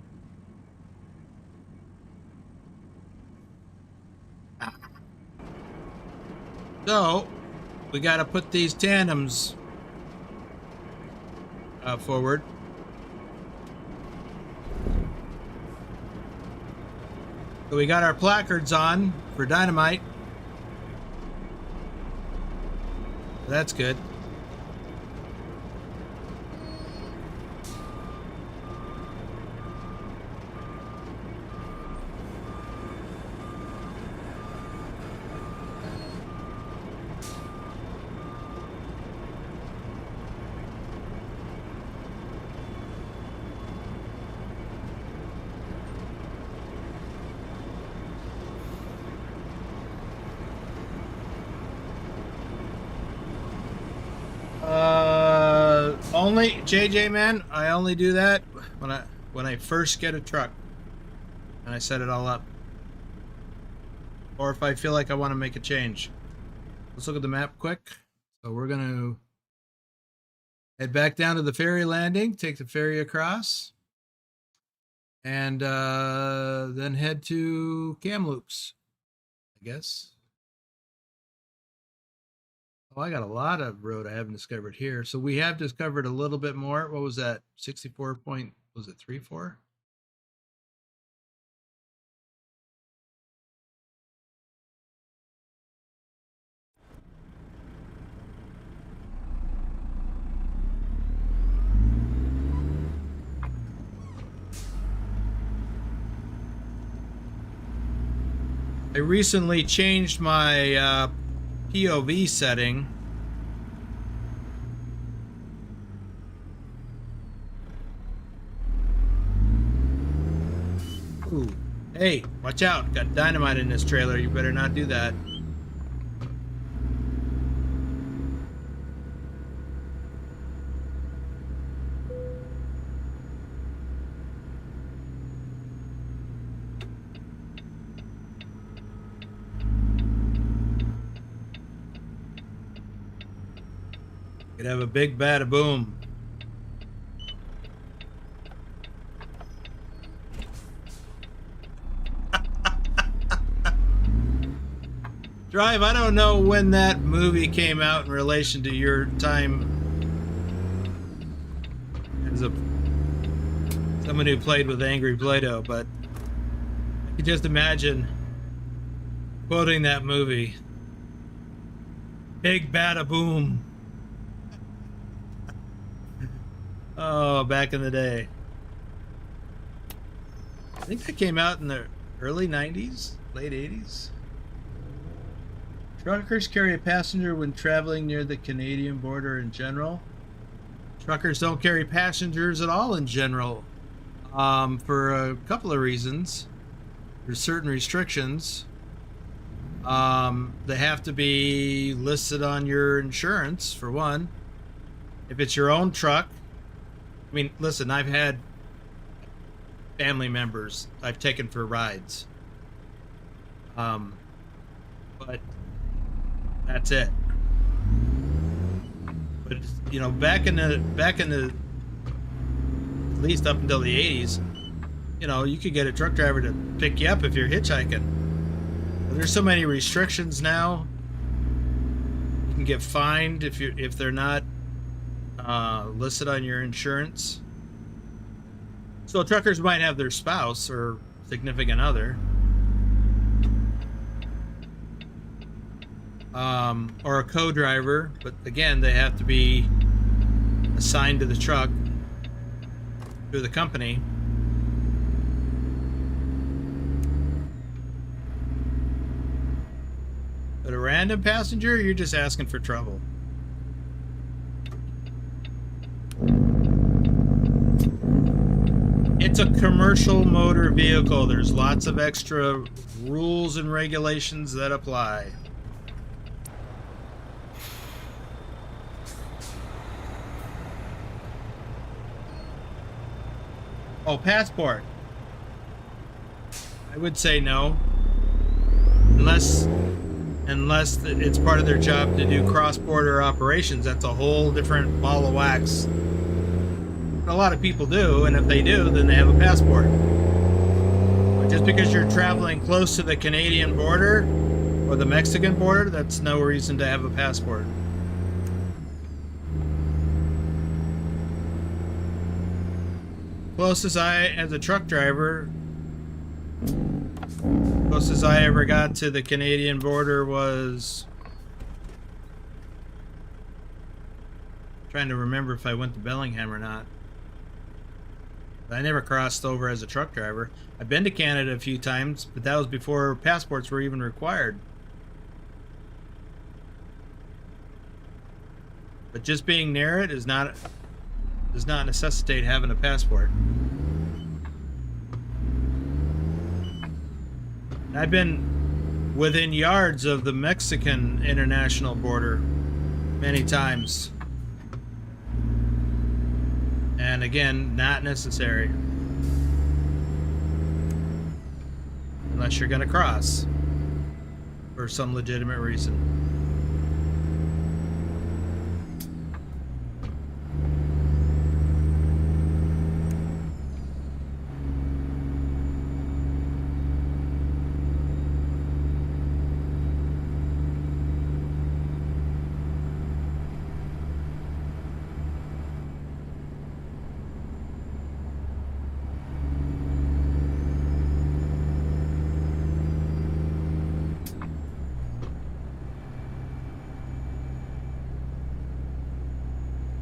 So, we got to put these tandems forward. So we got our placards on for dynamite. That's good. Only JJ, man, I only do that when I first get a truck and I set it all up, or if I feel like I want to make a change. Let's look at the map quick. So we're gonna head back down to the ferry landing, take the ferry across, and then head to Kamloops, I guess. Oh, I got a lot of road I haven't discovered here. So we have discovered a little bit more. What was that? 64 point, was it 34? I recently changed my POV setting. Ooh. Hey, watch out. Got dynamite in this trailer. You better not do that. Could have a big bada boom. Drive, I don't know when that movie came out in relation to your time as someone who played with Angry Play-Doh, but I could just imagine quoting that movie. Big bada boom. Oh, back in the day. I think that came out in the early 90s, late 80s. Truckers carry a passenger when traveling near the Canadian border in general. Truckers don't carry passengers at all in general, for a couple of reasons. There's certain restrictions. They have to be listed on your insurance, for one. If it's your own truck, I mean, listen, I've had family members I've taken for rides. But that's it. But you know, back in the at least up until the 80s, you know, you could get a truck driver to pick you up if you're hitchhiking. But there's so many restrictions now. You can get fined if they're not listed on your insurance. So truckers might have their spouse or significant other, or a co-driver, but again, they have to be assigned to the truck through the company. But a random passenger, you're just asking for trouble. It's a commercial motor vehicle. There's lots of extra rules and regulations that apply. Oh, passport. I would say no. Unless it's part of their job to do cross-border operations. That's a whole different ball of wax. A lot of people do, and if they do, then they have a passport. But just because you're traveling close to the Canadian border or the Mexican border, that's no reason to have a passport. Closest as a truck driver, closest I ever got to the Canadian border was, trying to remember if I went to Bellingham or not. I never crossed over as a truck driver. I've been to Canada a few times, but that was before passports were even required. But just being near it does not necessitate having a passport. I've been within yards of the Mexican international border many times. And again, not necessary. Unless you're gonna cross for some legitimate reason.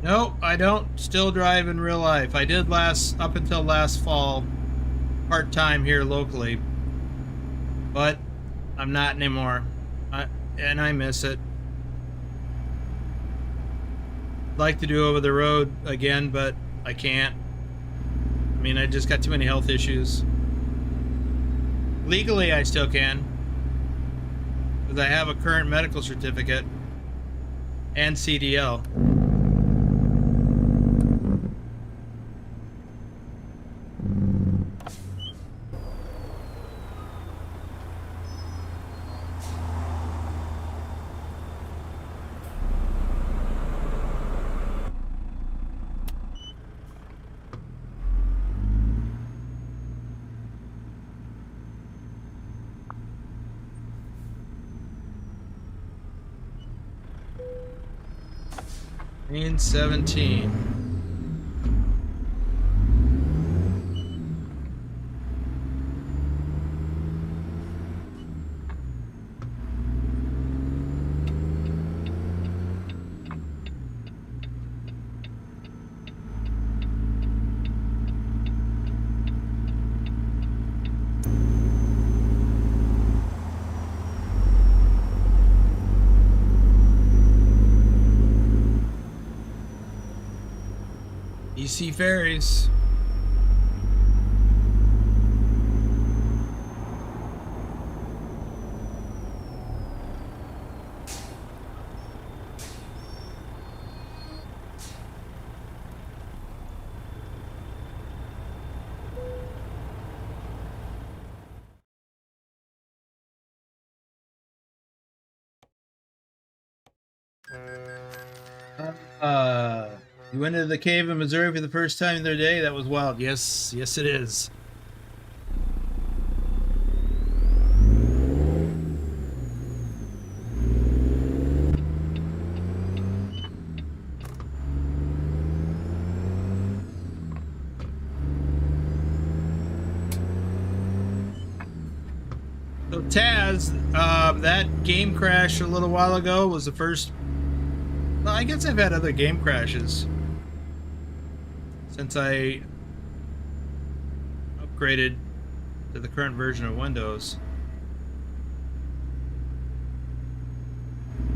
Nope, I don't still drive in real life. I did up until last fall, part-time here locally, but I'm not anymore, and I miss it. I'd like to do over the road again, but I can't. I mean, I just got too many health issues. Legally, I still can, because I have a current medical certificate and CDL. Lane 17. DC ferries. You went into the cave in Missouri for the first time the other day? That was wild. Yes, yes it is. So Taz, that game crash a little while ago was the first. Well, I guess I've had other game crashes since I upgraded to the current version of Windows.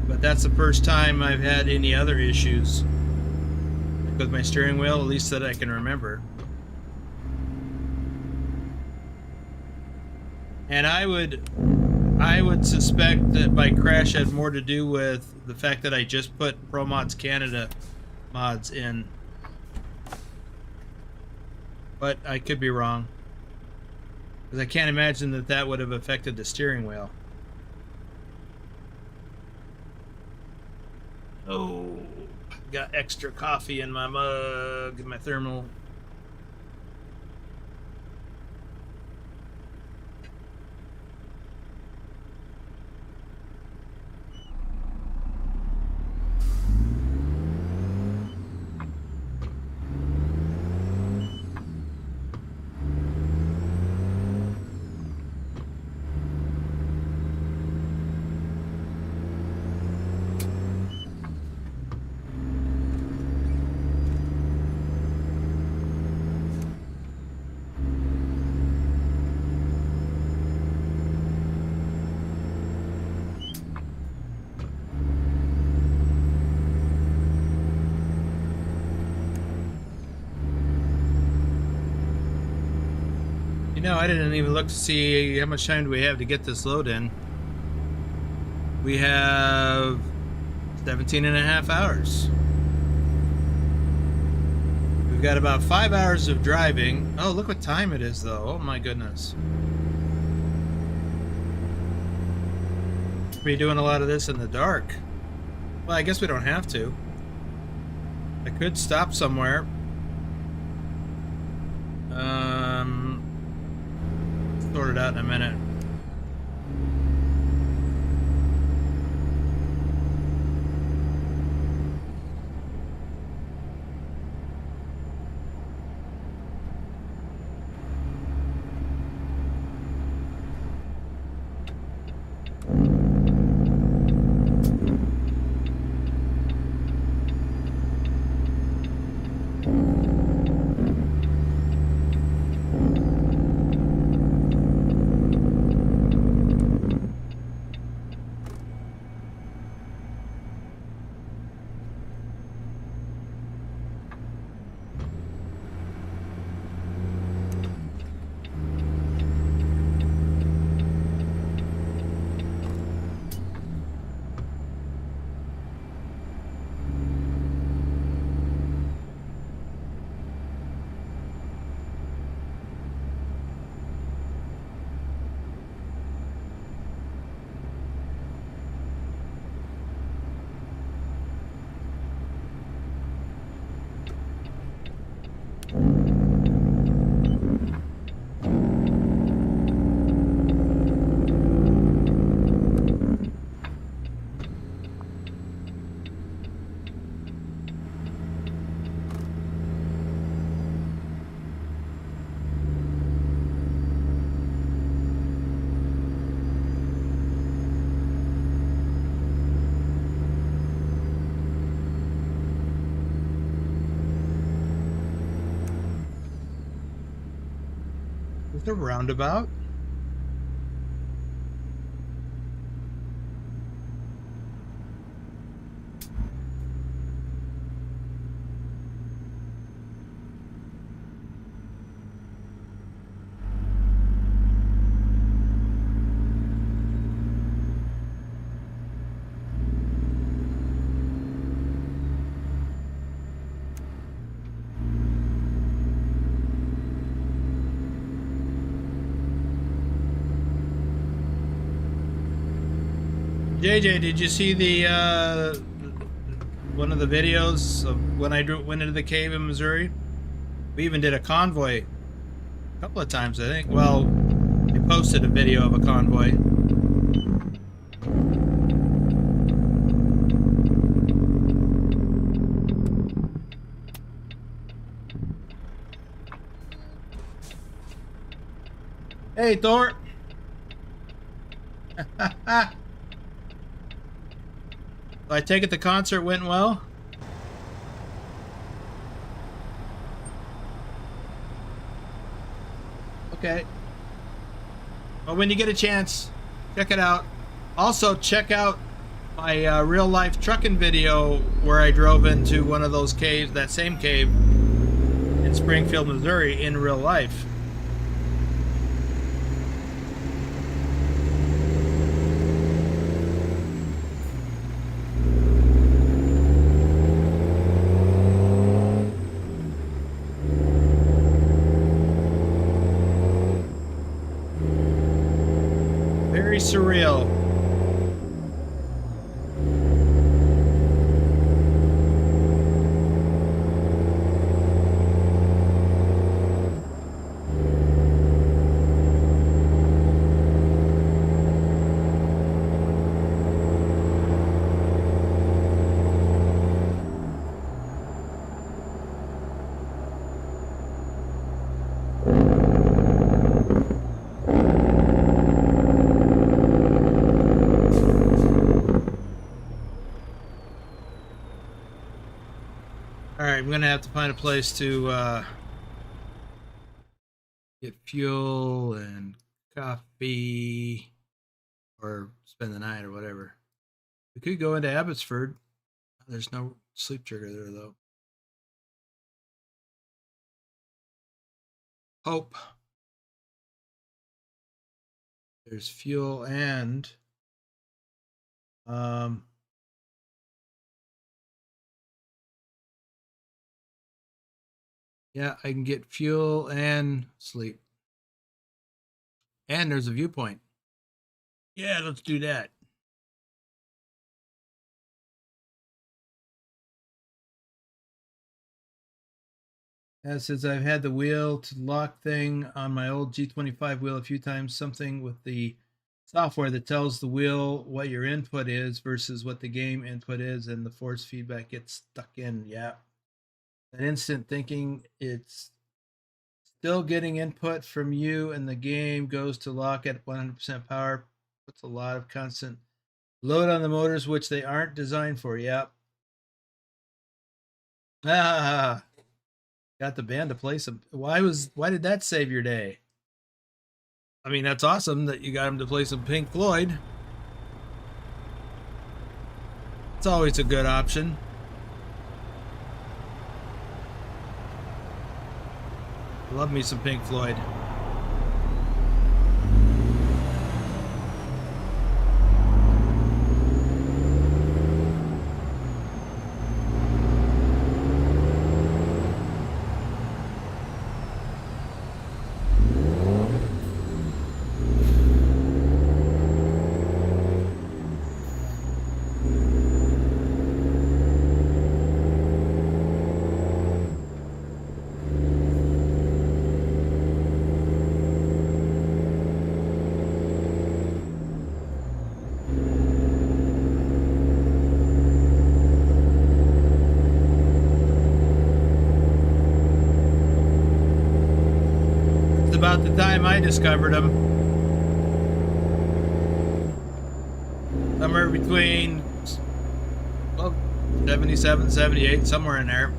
But that's the first time I've had any other issues with my steering wheel, at least that I can remember. And I would suspect that my crash had more to do with the fact that I just put ProMods Canada mods in. But I could be wrong, because I can't imagine that that would have affected the steering wheel. Oh, got extra coffee in my mug, in my thermal. No, I didn't even look to see how much time do we have to get this load in. We have 17 and a half hours. We've got about 5 hours of driving. Oh, look what time it is, though. Oh, my goodness. We're doing a lot of this in the dark. Well, I guess we don't have to. I could stop somewhere. Sort it out in a minute. with a roundabout. JJ, did you see the one of the videos of when I went into the cave in Missouri? We even did a convoy a couple of times, I think. Well, we posted a video of a convoy. Hey, Thor. I take it the concert went well? Okay. Well, when you get a chance, check it out. Also, check out my real life trucking video where I drove into one of those caves, that same cave in Springfield, Missouri, in real life. Very surreal. I'm gonna have to find a place to get fuel and coffee, or spend the night or whatever. We could go into Abbotsford. There's no sleep trigger there though. Hope. There's fuel and yeah, I can get fuel and sleep. And there's a viewpoint. Yeah, let's do that. Since I've had the wheel to lock thing on my old G25 wheel a few times, something with the software that tells the wheel what your input is versus what the game input is, and the force feedback gets stuck in. Yeah. That instant thinking, it's still getting input from you, and the game goes to lock at 100% power. Puts a lot of constant load on the motors, which they aren't designed for. Yep. Ah, got the band to play some. Why did that save your day? I mean, that's awesome that you got him to play some Pink Floyd. It's always a good option. Love me some Pink Floyd. About the time I discovered them. Somewhere between, well, 77, 78, somewhere in there.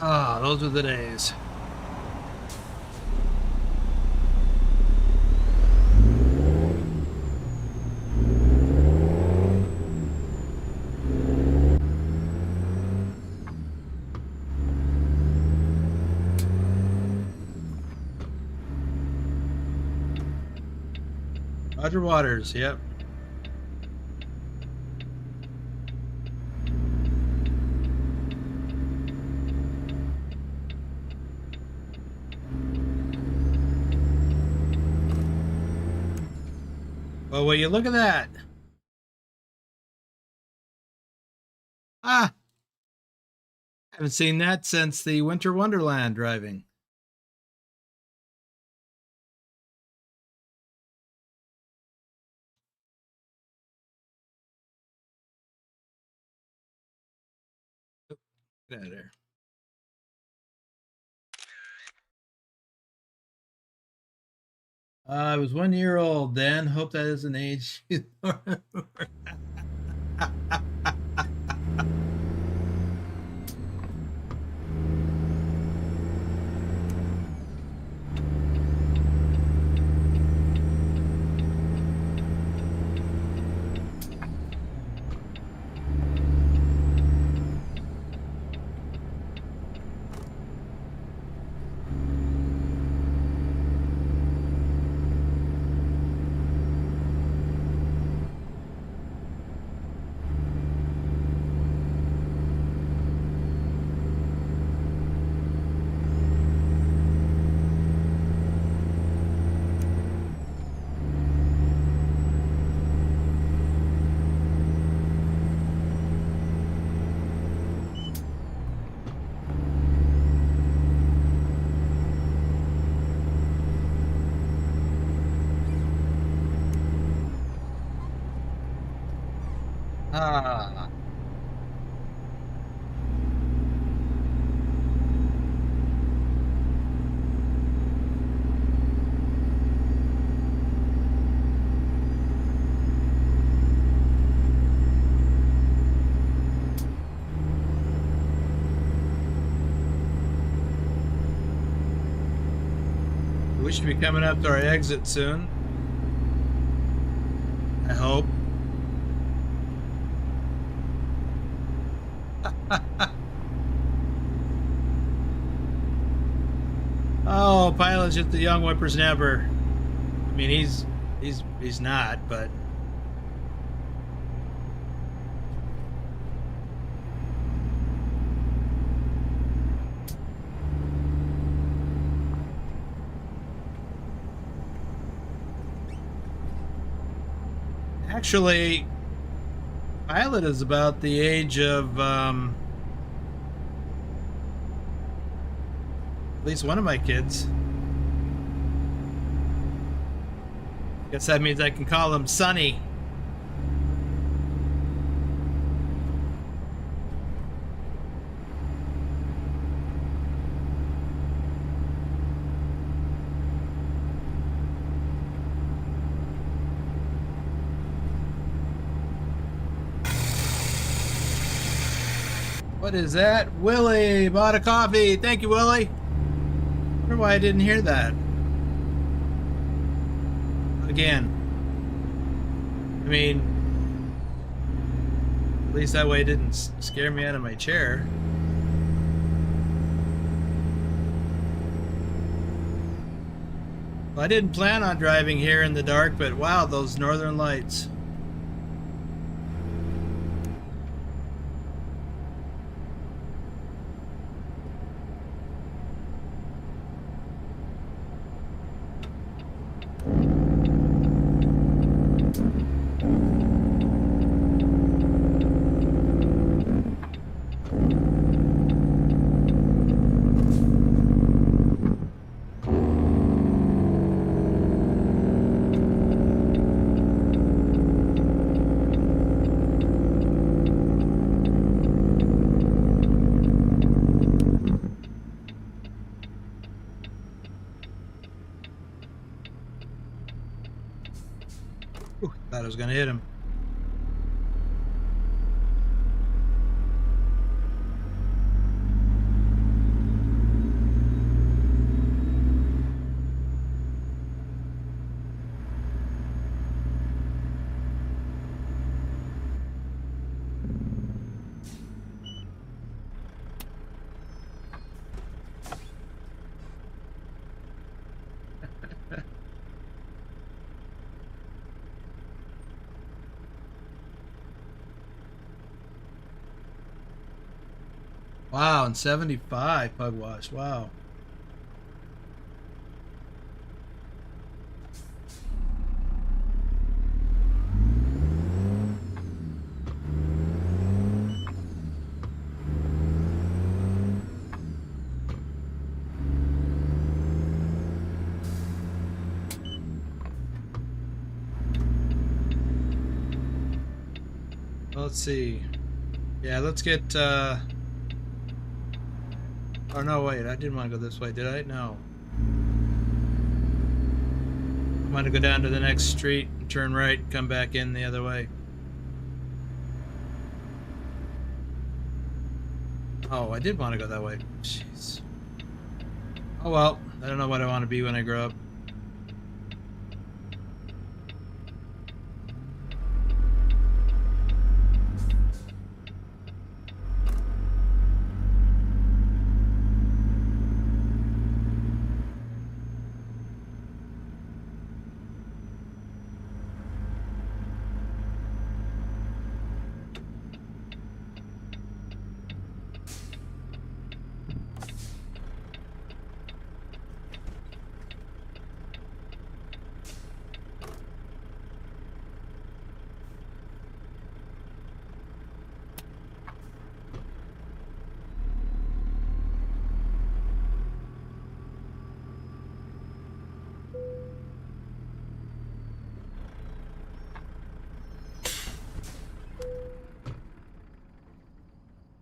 Ah, those were the days. Roger Waters, yep. Well, will you look at that? Ah, haven't seen that since the Winter Wonderland driving. Get out of there. I was 1 year old then. Hope that isn't age. Ah. We should be coming up to our exit soon. I hope. Oh, Pilot's just the young whippersnapper. I mean, he's not, but actually, Pilot is about the age of at least one of my kids. Guess that means I can call him Sonny. What is that? Willie bought a coffee. Thank you, Willie. I wonder why I didn't hear that. Again. I mean, at least that way it didn't scare me out of my chair. Well, I didn't plan on driving here in the dark, but wow, those northern lights. Thought I was gonna hit him. Wow, and 75 pug wash. Wow. Let's see. Yeah, let's get oh no, wait, I didn't want to go this way, did I? No. I want to go down to the next street and turn right and come back in the other way. Oh, I did want to go that way. Jeez. Oh well, I don't know what I want to be when I grow up.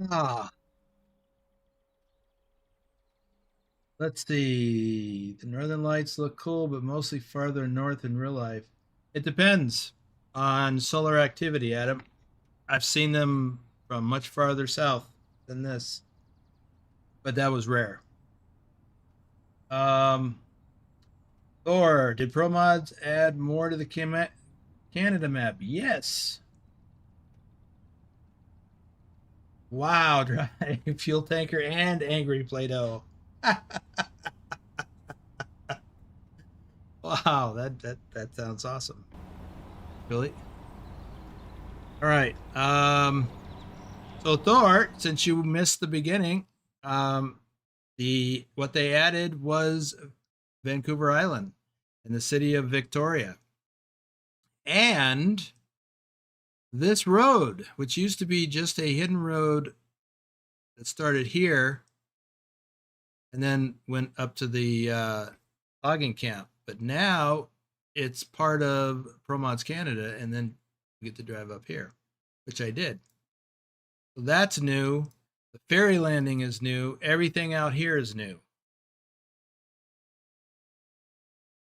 Ah, let's see. The northern lights look cool, but mostly farther north in real life. It depends on solar activity, Adam. I've seen them from much farther south than this, but that was rare. Um, Thor, did ProMods add more to the Canada map? Yes. Wow, dry fuel tanker and angry Play-Doh. Wow, that sounds awesome. Really? All right. So Thor, since you missed the beginning, what they added was Vancouver Island in the city of Victoria. And this road, which used to be just a hidden road that started here and then went up to the logging camp, but now it's part of ProMods Canada, and then you get to drive up here, which I did. So that's new. The ferry landing is new. Everything out here is new.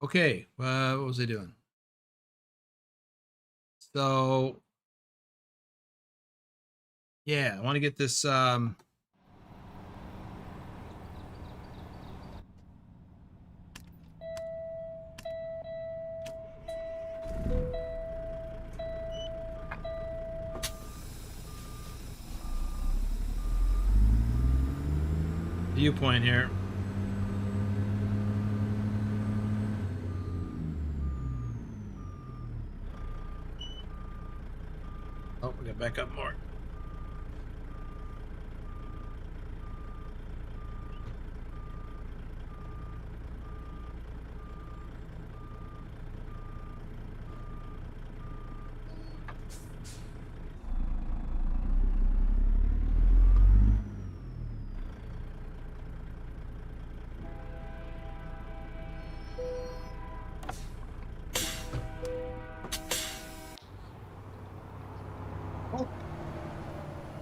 Okay, what was I doing? So, yeah, I want to get this viewpoint here. Oh, we got back up more.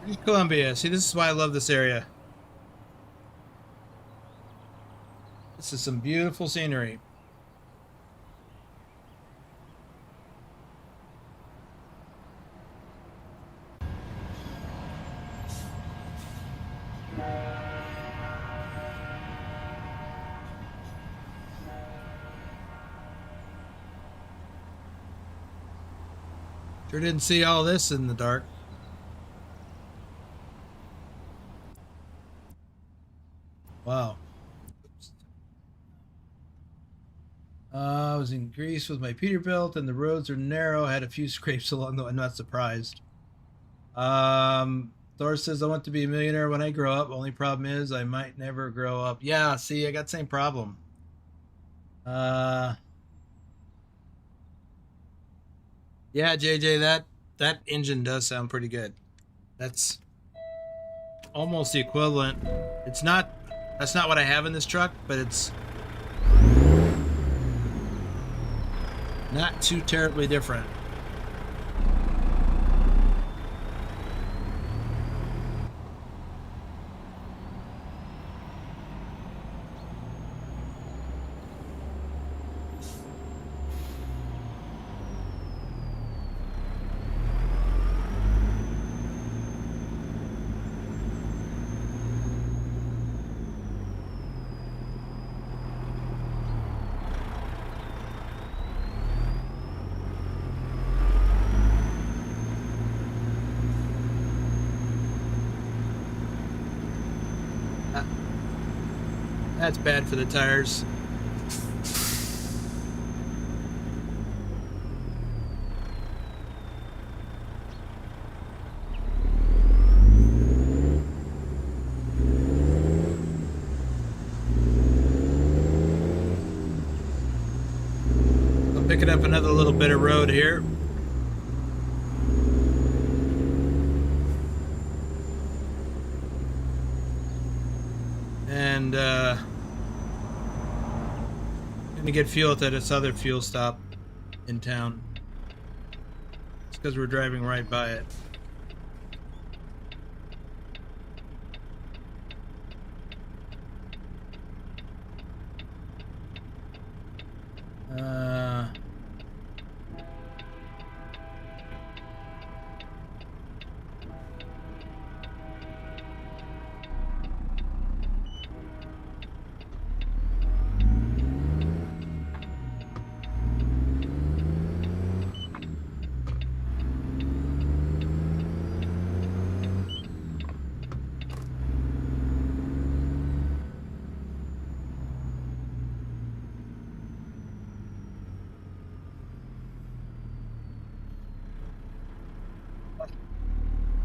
British Columbia. See, this is why I love this area. This is some beautiful scenery. Sure didn't see all this in the dark. Wow. I was in Greece with my Peterbilt, and the roads are narrow. I had a few scrapes along the way. I'm not surprised. Thor, Thor says, I want to be a millionaire when I grow up. Only problem is I might never grow up. Yeah, see, I got the same problem. Yeah, JJ, that engine does sound pretty good. That's almost the equivalent. It's not, that's not what I have in this truck, but it's not too terribly different. That's bad for the tires. I'm picking up another little bit of road here. And gonna get fuel at this other fuel stop in town. It's because we're driving right by it.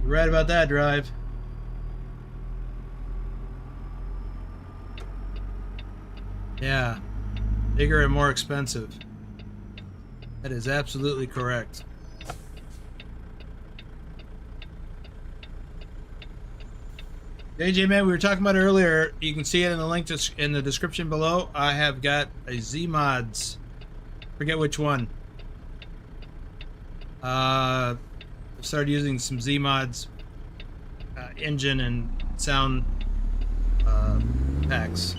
You're right about that, Drive. Yeah, bigger and more expensive. That is absolutely correct. JJ, man, we were talking about it earlier. You can see it in the link in the description below. I have got a Zeemods. Forget which one. I started using some Zeemods engine and sound packs.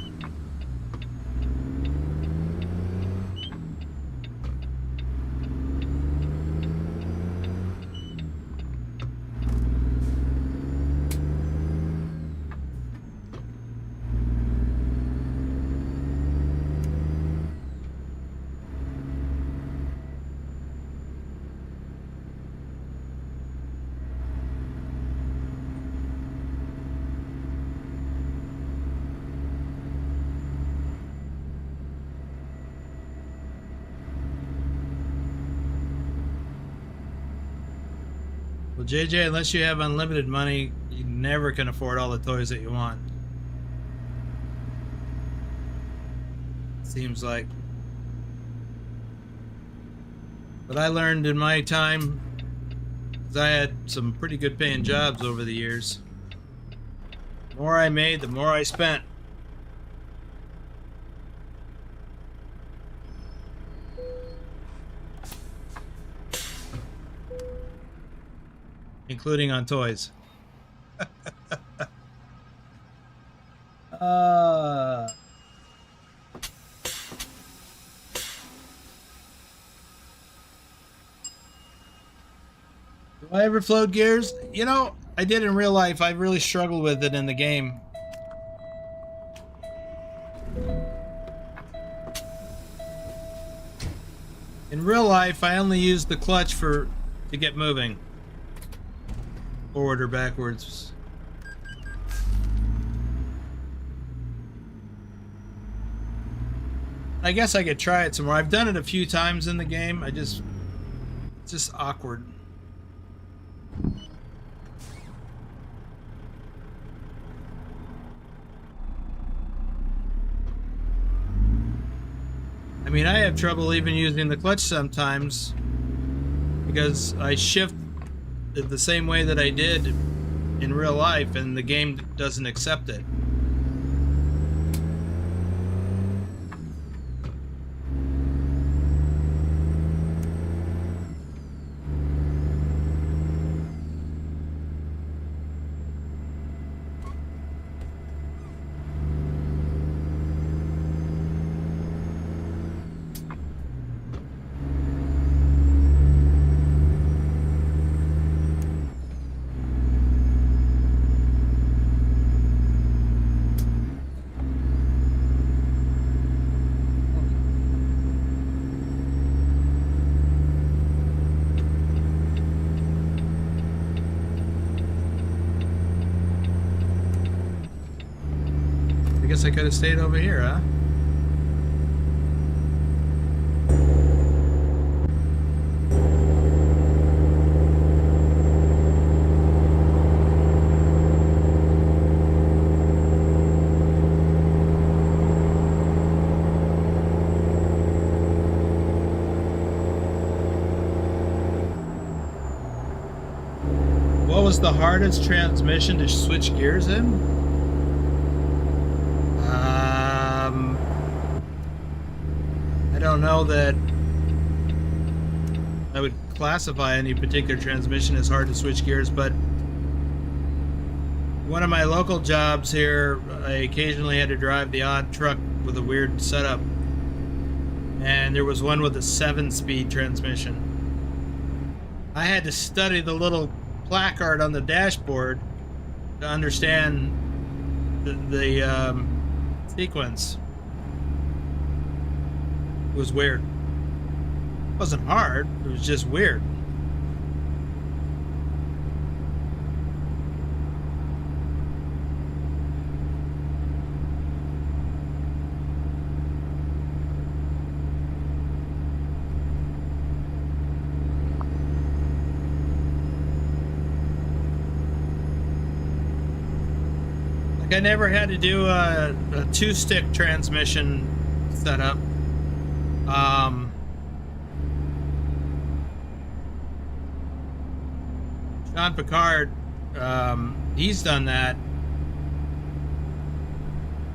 Well, JJ, unless you have unlimited money, you never can afford all the toys that you want. Seems like. But I learned in my time, because I had some pretty good paying jobs over the years. The more I made, the more I spent. Including on toys. Do I ever float gears? You know, I did in real life. I really struggled with it in the game. In real life, I only used the clutch to get moving. Forward or backwards. I guess I could try it some more. I've done it a few times in the game. It's just awkward. mean, I have trouble even using the clutch sometimes because I shift the same way that I did in real life, and the game doesn't accept it. I guess I could have stayed over here, huh? What was the hardest transmission to switch gears in? I don't know that I would classify any particular transmission as hard to switch gears, but one of my local jobs here, I occasionally had to drive the odd truck with a weird setup, and there was one with a 7-speed transmission. I had to study the little placard on the dashboard to understand the sequence. It was weird. It wasn't hard, it was just weird. Like, I never had to do a 2-stick transmission setup. John Picard, he's done that,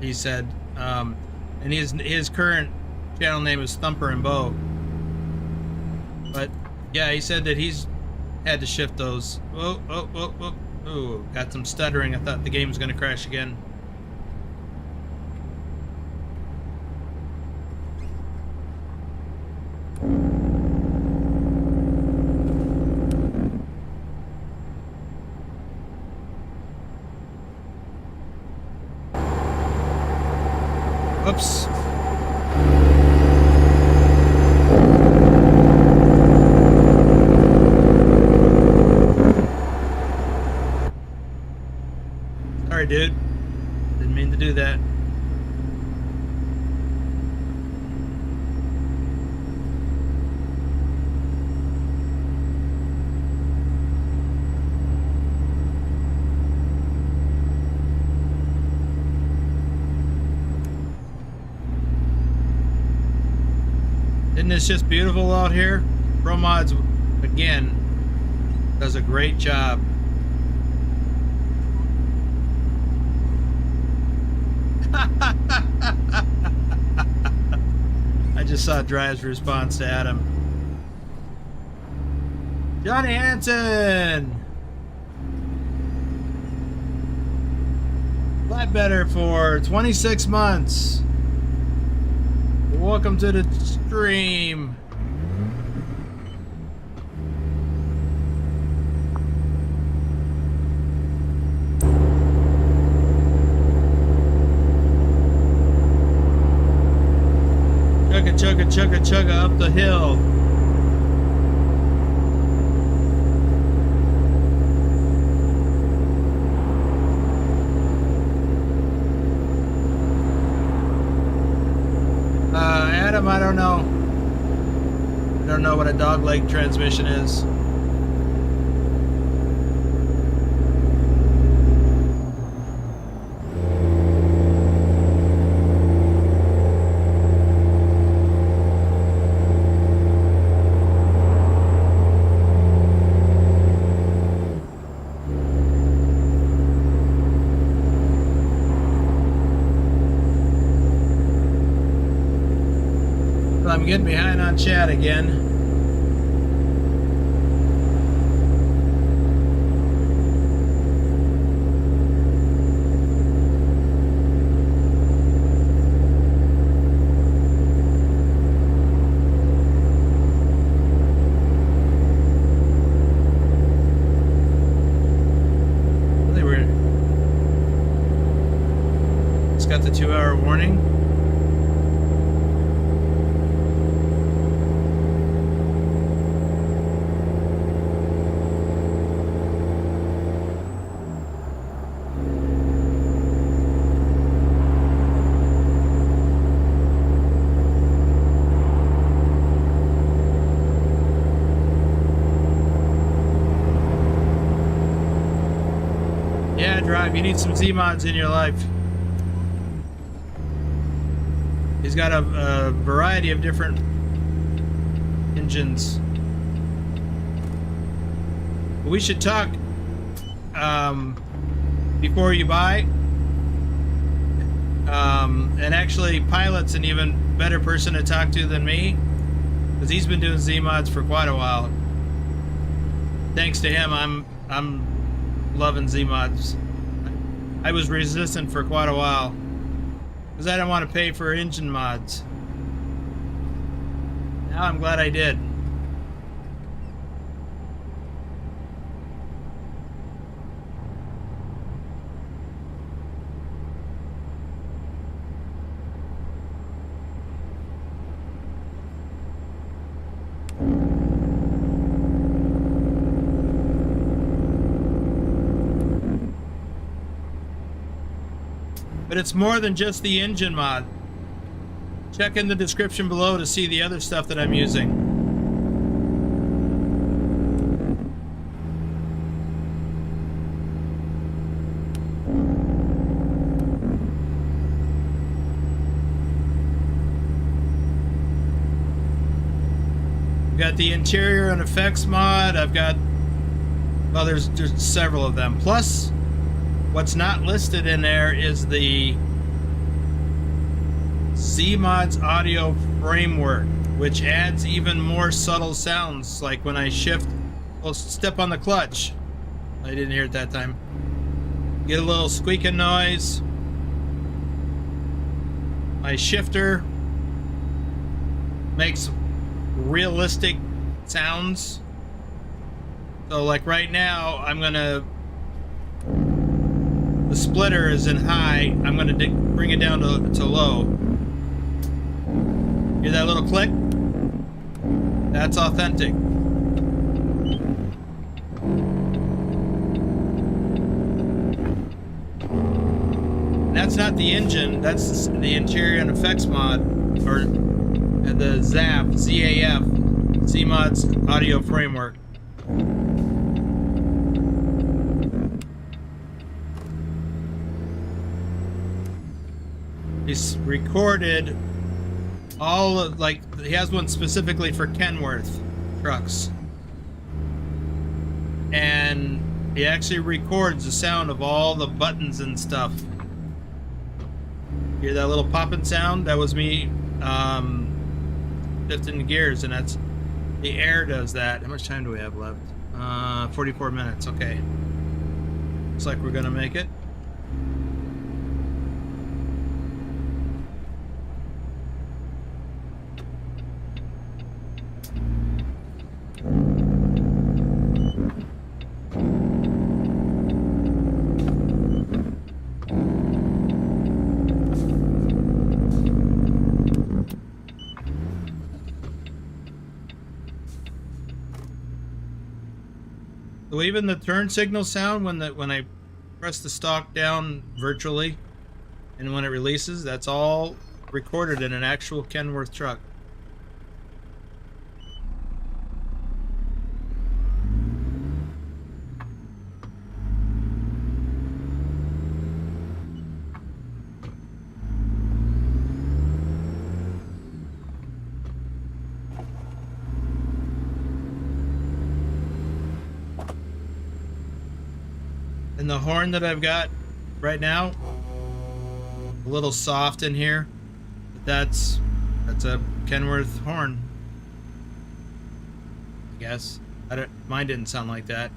he said, and his current channel name is Thumper and Bo. But yeah, he said that he's had to shift those. Oh, got some stuttering. I thought the game was going to crash again. Oops. Sorry, dude. Didn't mean to do that. Isn't this just beautiful out here? ProMods, again, does a great job. I just saw Drive's response to Adam. Johnny Hansen! Flatbedder for 26 months. Welcome to the stream. Chugga up the hill. Adam, I don't know. I don't know what a dog leg transmission is. I'm getting behind on chat again. It's got the 2-hour warning. Yeah, Drive, you need some Zeemods in your life. He's got a variety of different engines. We should talk before you buy. And actually, Pilot's an even better person to talk to than me, because he's been doing Zeemods for quite a while. Thanks to him, I'm loving Zeemods. I was resistant for quite a while because I didn't want to pay for engine mods. Now I'm glad I did. But it's more than just the engine mod. Check in the description below to see the other stuff that I'm using. I've got the interior and effects mod. I've got, well, there's several of them. Plus, what's not listed in there is the Zeemods audio framework, which adds even more subtle sounds, like when I shift, well, step on the clutch. I didn't hear it that time. Get a little squeaking noise. My shifter makes realistic sounds. So like right now, I'm gonna, the splitter is in high. I'm going to bring it down to low. Hear that little click? That's authentic. And that's not the engine. That's the interior and effects mod, or the ZAF, Z-A-F, Zeemods audio framework. He's recorded all of, like, he has one specifically for Kenworth trucks. And he actually records the sound of all the buttons and stuff. Hear that little popping sound? That was me shifting the gears, and that's, the air does that. How much time do we have left? 44 minutes, okay. Looks like we're gonna make it. So even the turn signal sound when I press the stalk down virtually and when it releases, that's all recorded in an actual Kenworth truck. And the horn that I've got right now, a little soft in here, but that's That's a Kenworth horn, I guess. Mine didn't sound like that.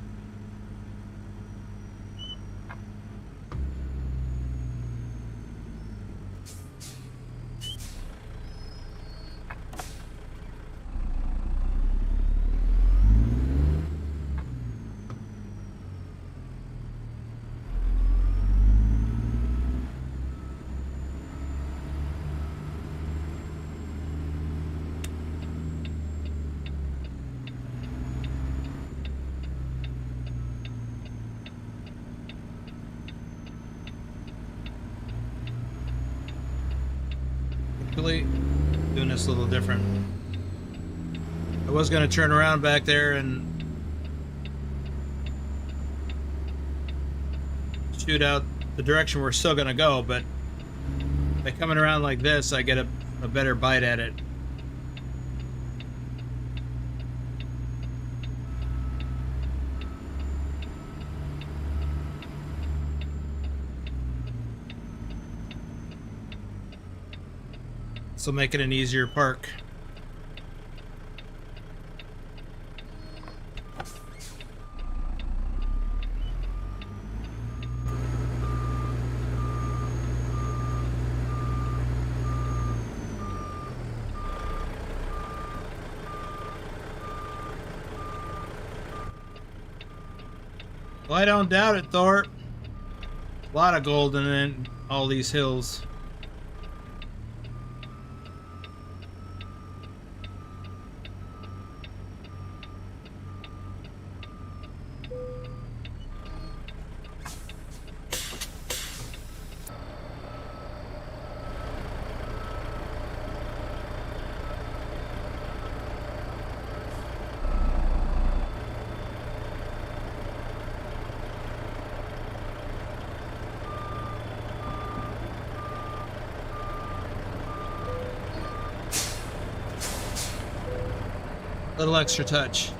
Doing this a little different. I was going to turn around back there and shoot out the direction we're still going to go, but by coming around like this, I get a better bite at it. So make it an easier park. Well, I don't doubt it, Thor. A lot of gold in all these hills. Little extra touch.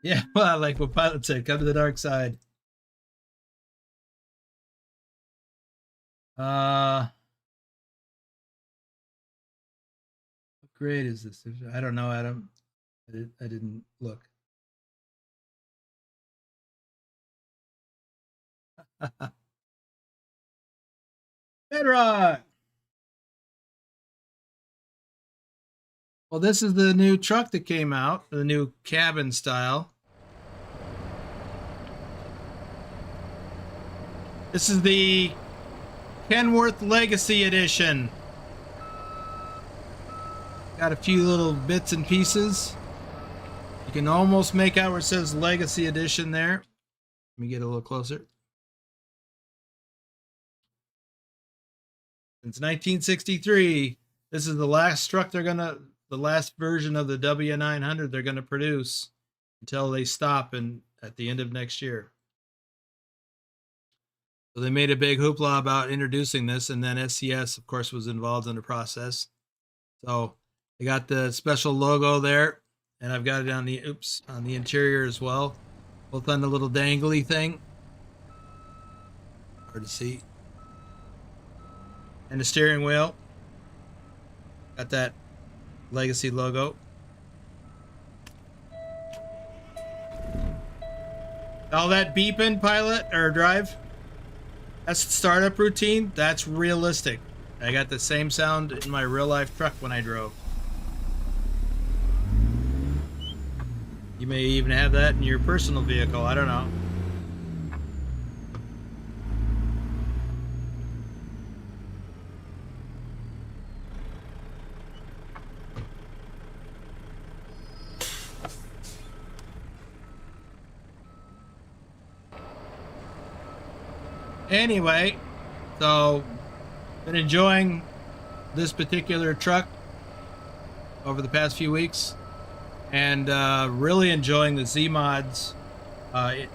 Yeah, well, like what Pilot said, come to the dark side. What grade is this? I don't know, Adam. I didn't look. Bedrock! Well, this is the new truck that came out, the new cabin style. This is the Kenworth Legacy Edition. Got a few little bits and pieces. You can almost make out where it says Legacy Edition there. Let me get a little closer. Since 1963, this is the last truck the last version of the W900 they're gonna produce until they stop at the end of next year. So they made a big hoopla about introducing this, and then SCS, of course, was involved in the process. So they got the special logo there, and I've got it on the interior as well, both on the little dangly thing. Hard to see. And the steering wheel. Got that Legacy logo. All that beeping, Pilot or Drive, that's the startup routine. That's realistic. I got the same sound in my real life truck when I drove. You may even have that in your personal vehicle. I don't know. Anyway, so been enjoying this particular truck over the past few weeks, and really enjoying the Zeemods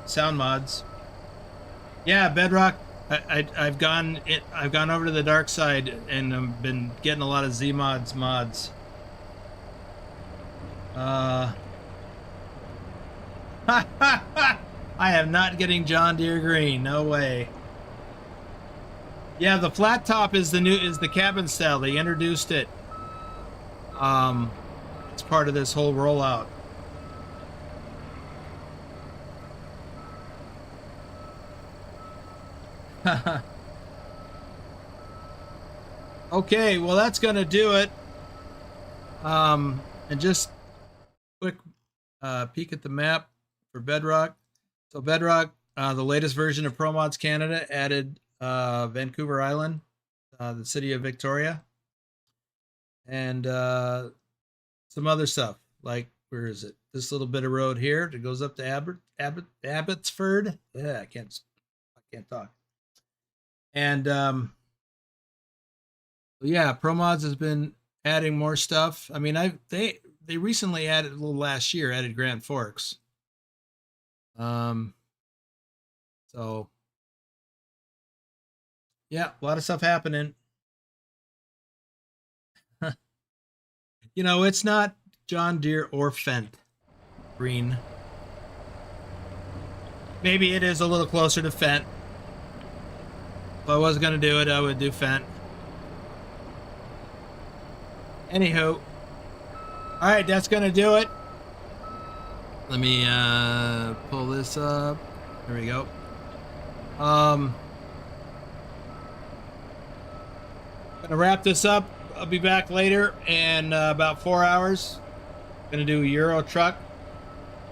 sound mods. Yeah, Bedrock. I've gone over to the dark side and I've been getting a lot of Zeemods mods. I am not getting John Deere green. No way. Yeah, the flat top is the cabin style. They introduced it. It's part of this whole rollout. Okay, well that's gonna do it. And just quick peek at the map for Bedrock. So Bedrock, the latest version of ProMods Canada added Vancouver Island, the city of Victoria, and some other stuff like, where is it? This little bit of road here that goes up to Abbotsford. Yeah, I can't talk. And yeah, ProMods has been adding more stuff. I mean, they recently added, last year added Grand Forks. So yeah, a lot of stuff happening. You know, it's not John Deere or Fendt green. Maybe it is a little closer to Fendt. If I was going to do it, I would do Fendt. Anywho. Alright, that's going to do it. Let me pull this up. There we go. Gonna wrap this up. I'll be back later in about 4 hours. Gonna do Euro truck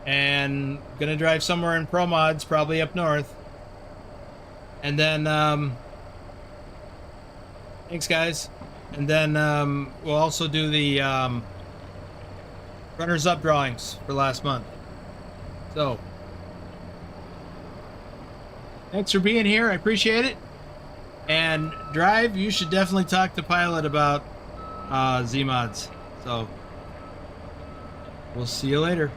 and gonna drive somewhere in ProMods, probably up north. And then thanks guys. And then we'll also do the runners up drawings for last month. So thanks for being here. I appreciate it. And Drive, you should definitely talk to Pilot about Zeemods. So we'll see you later.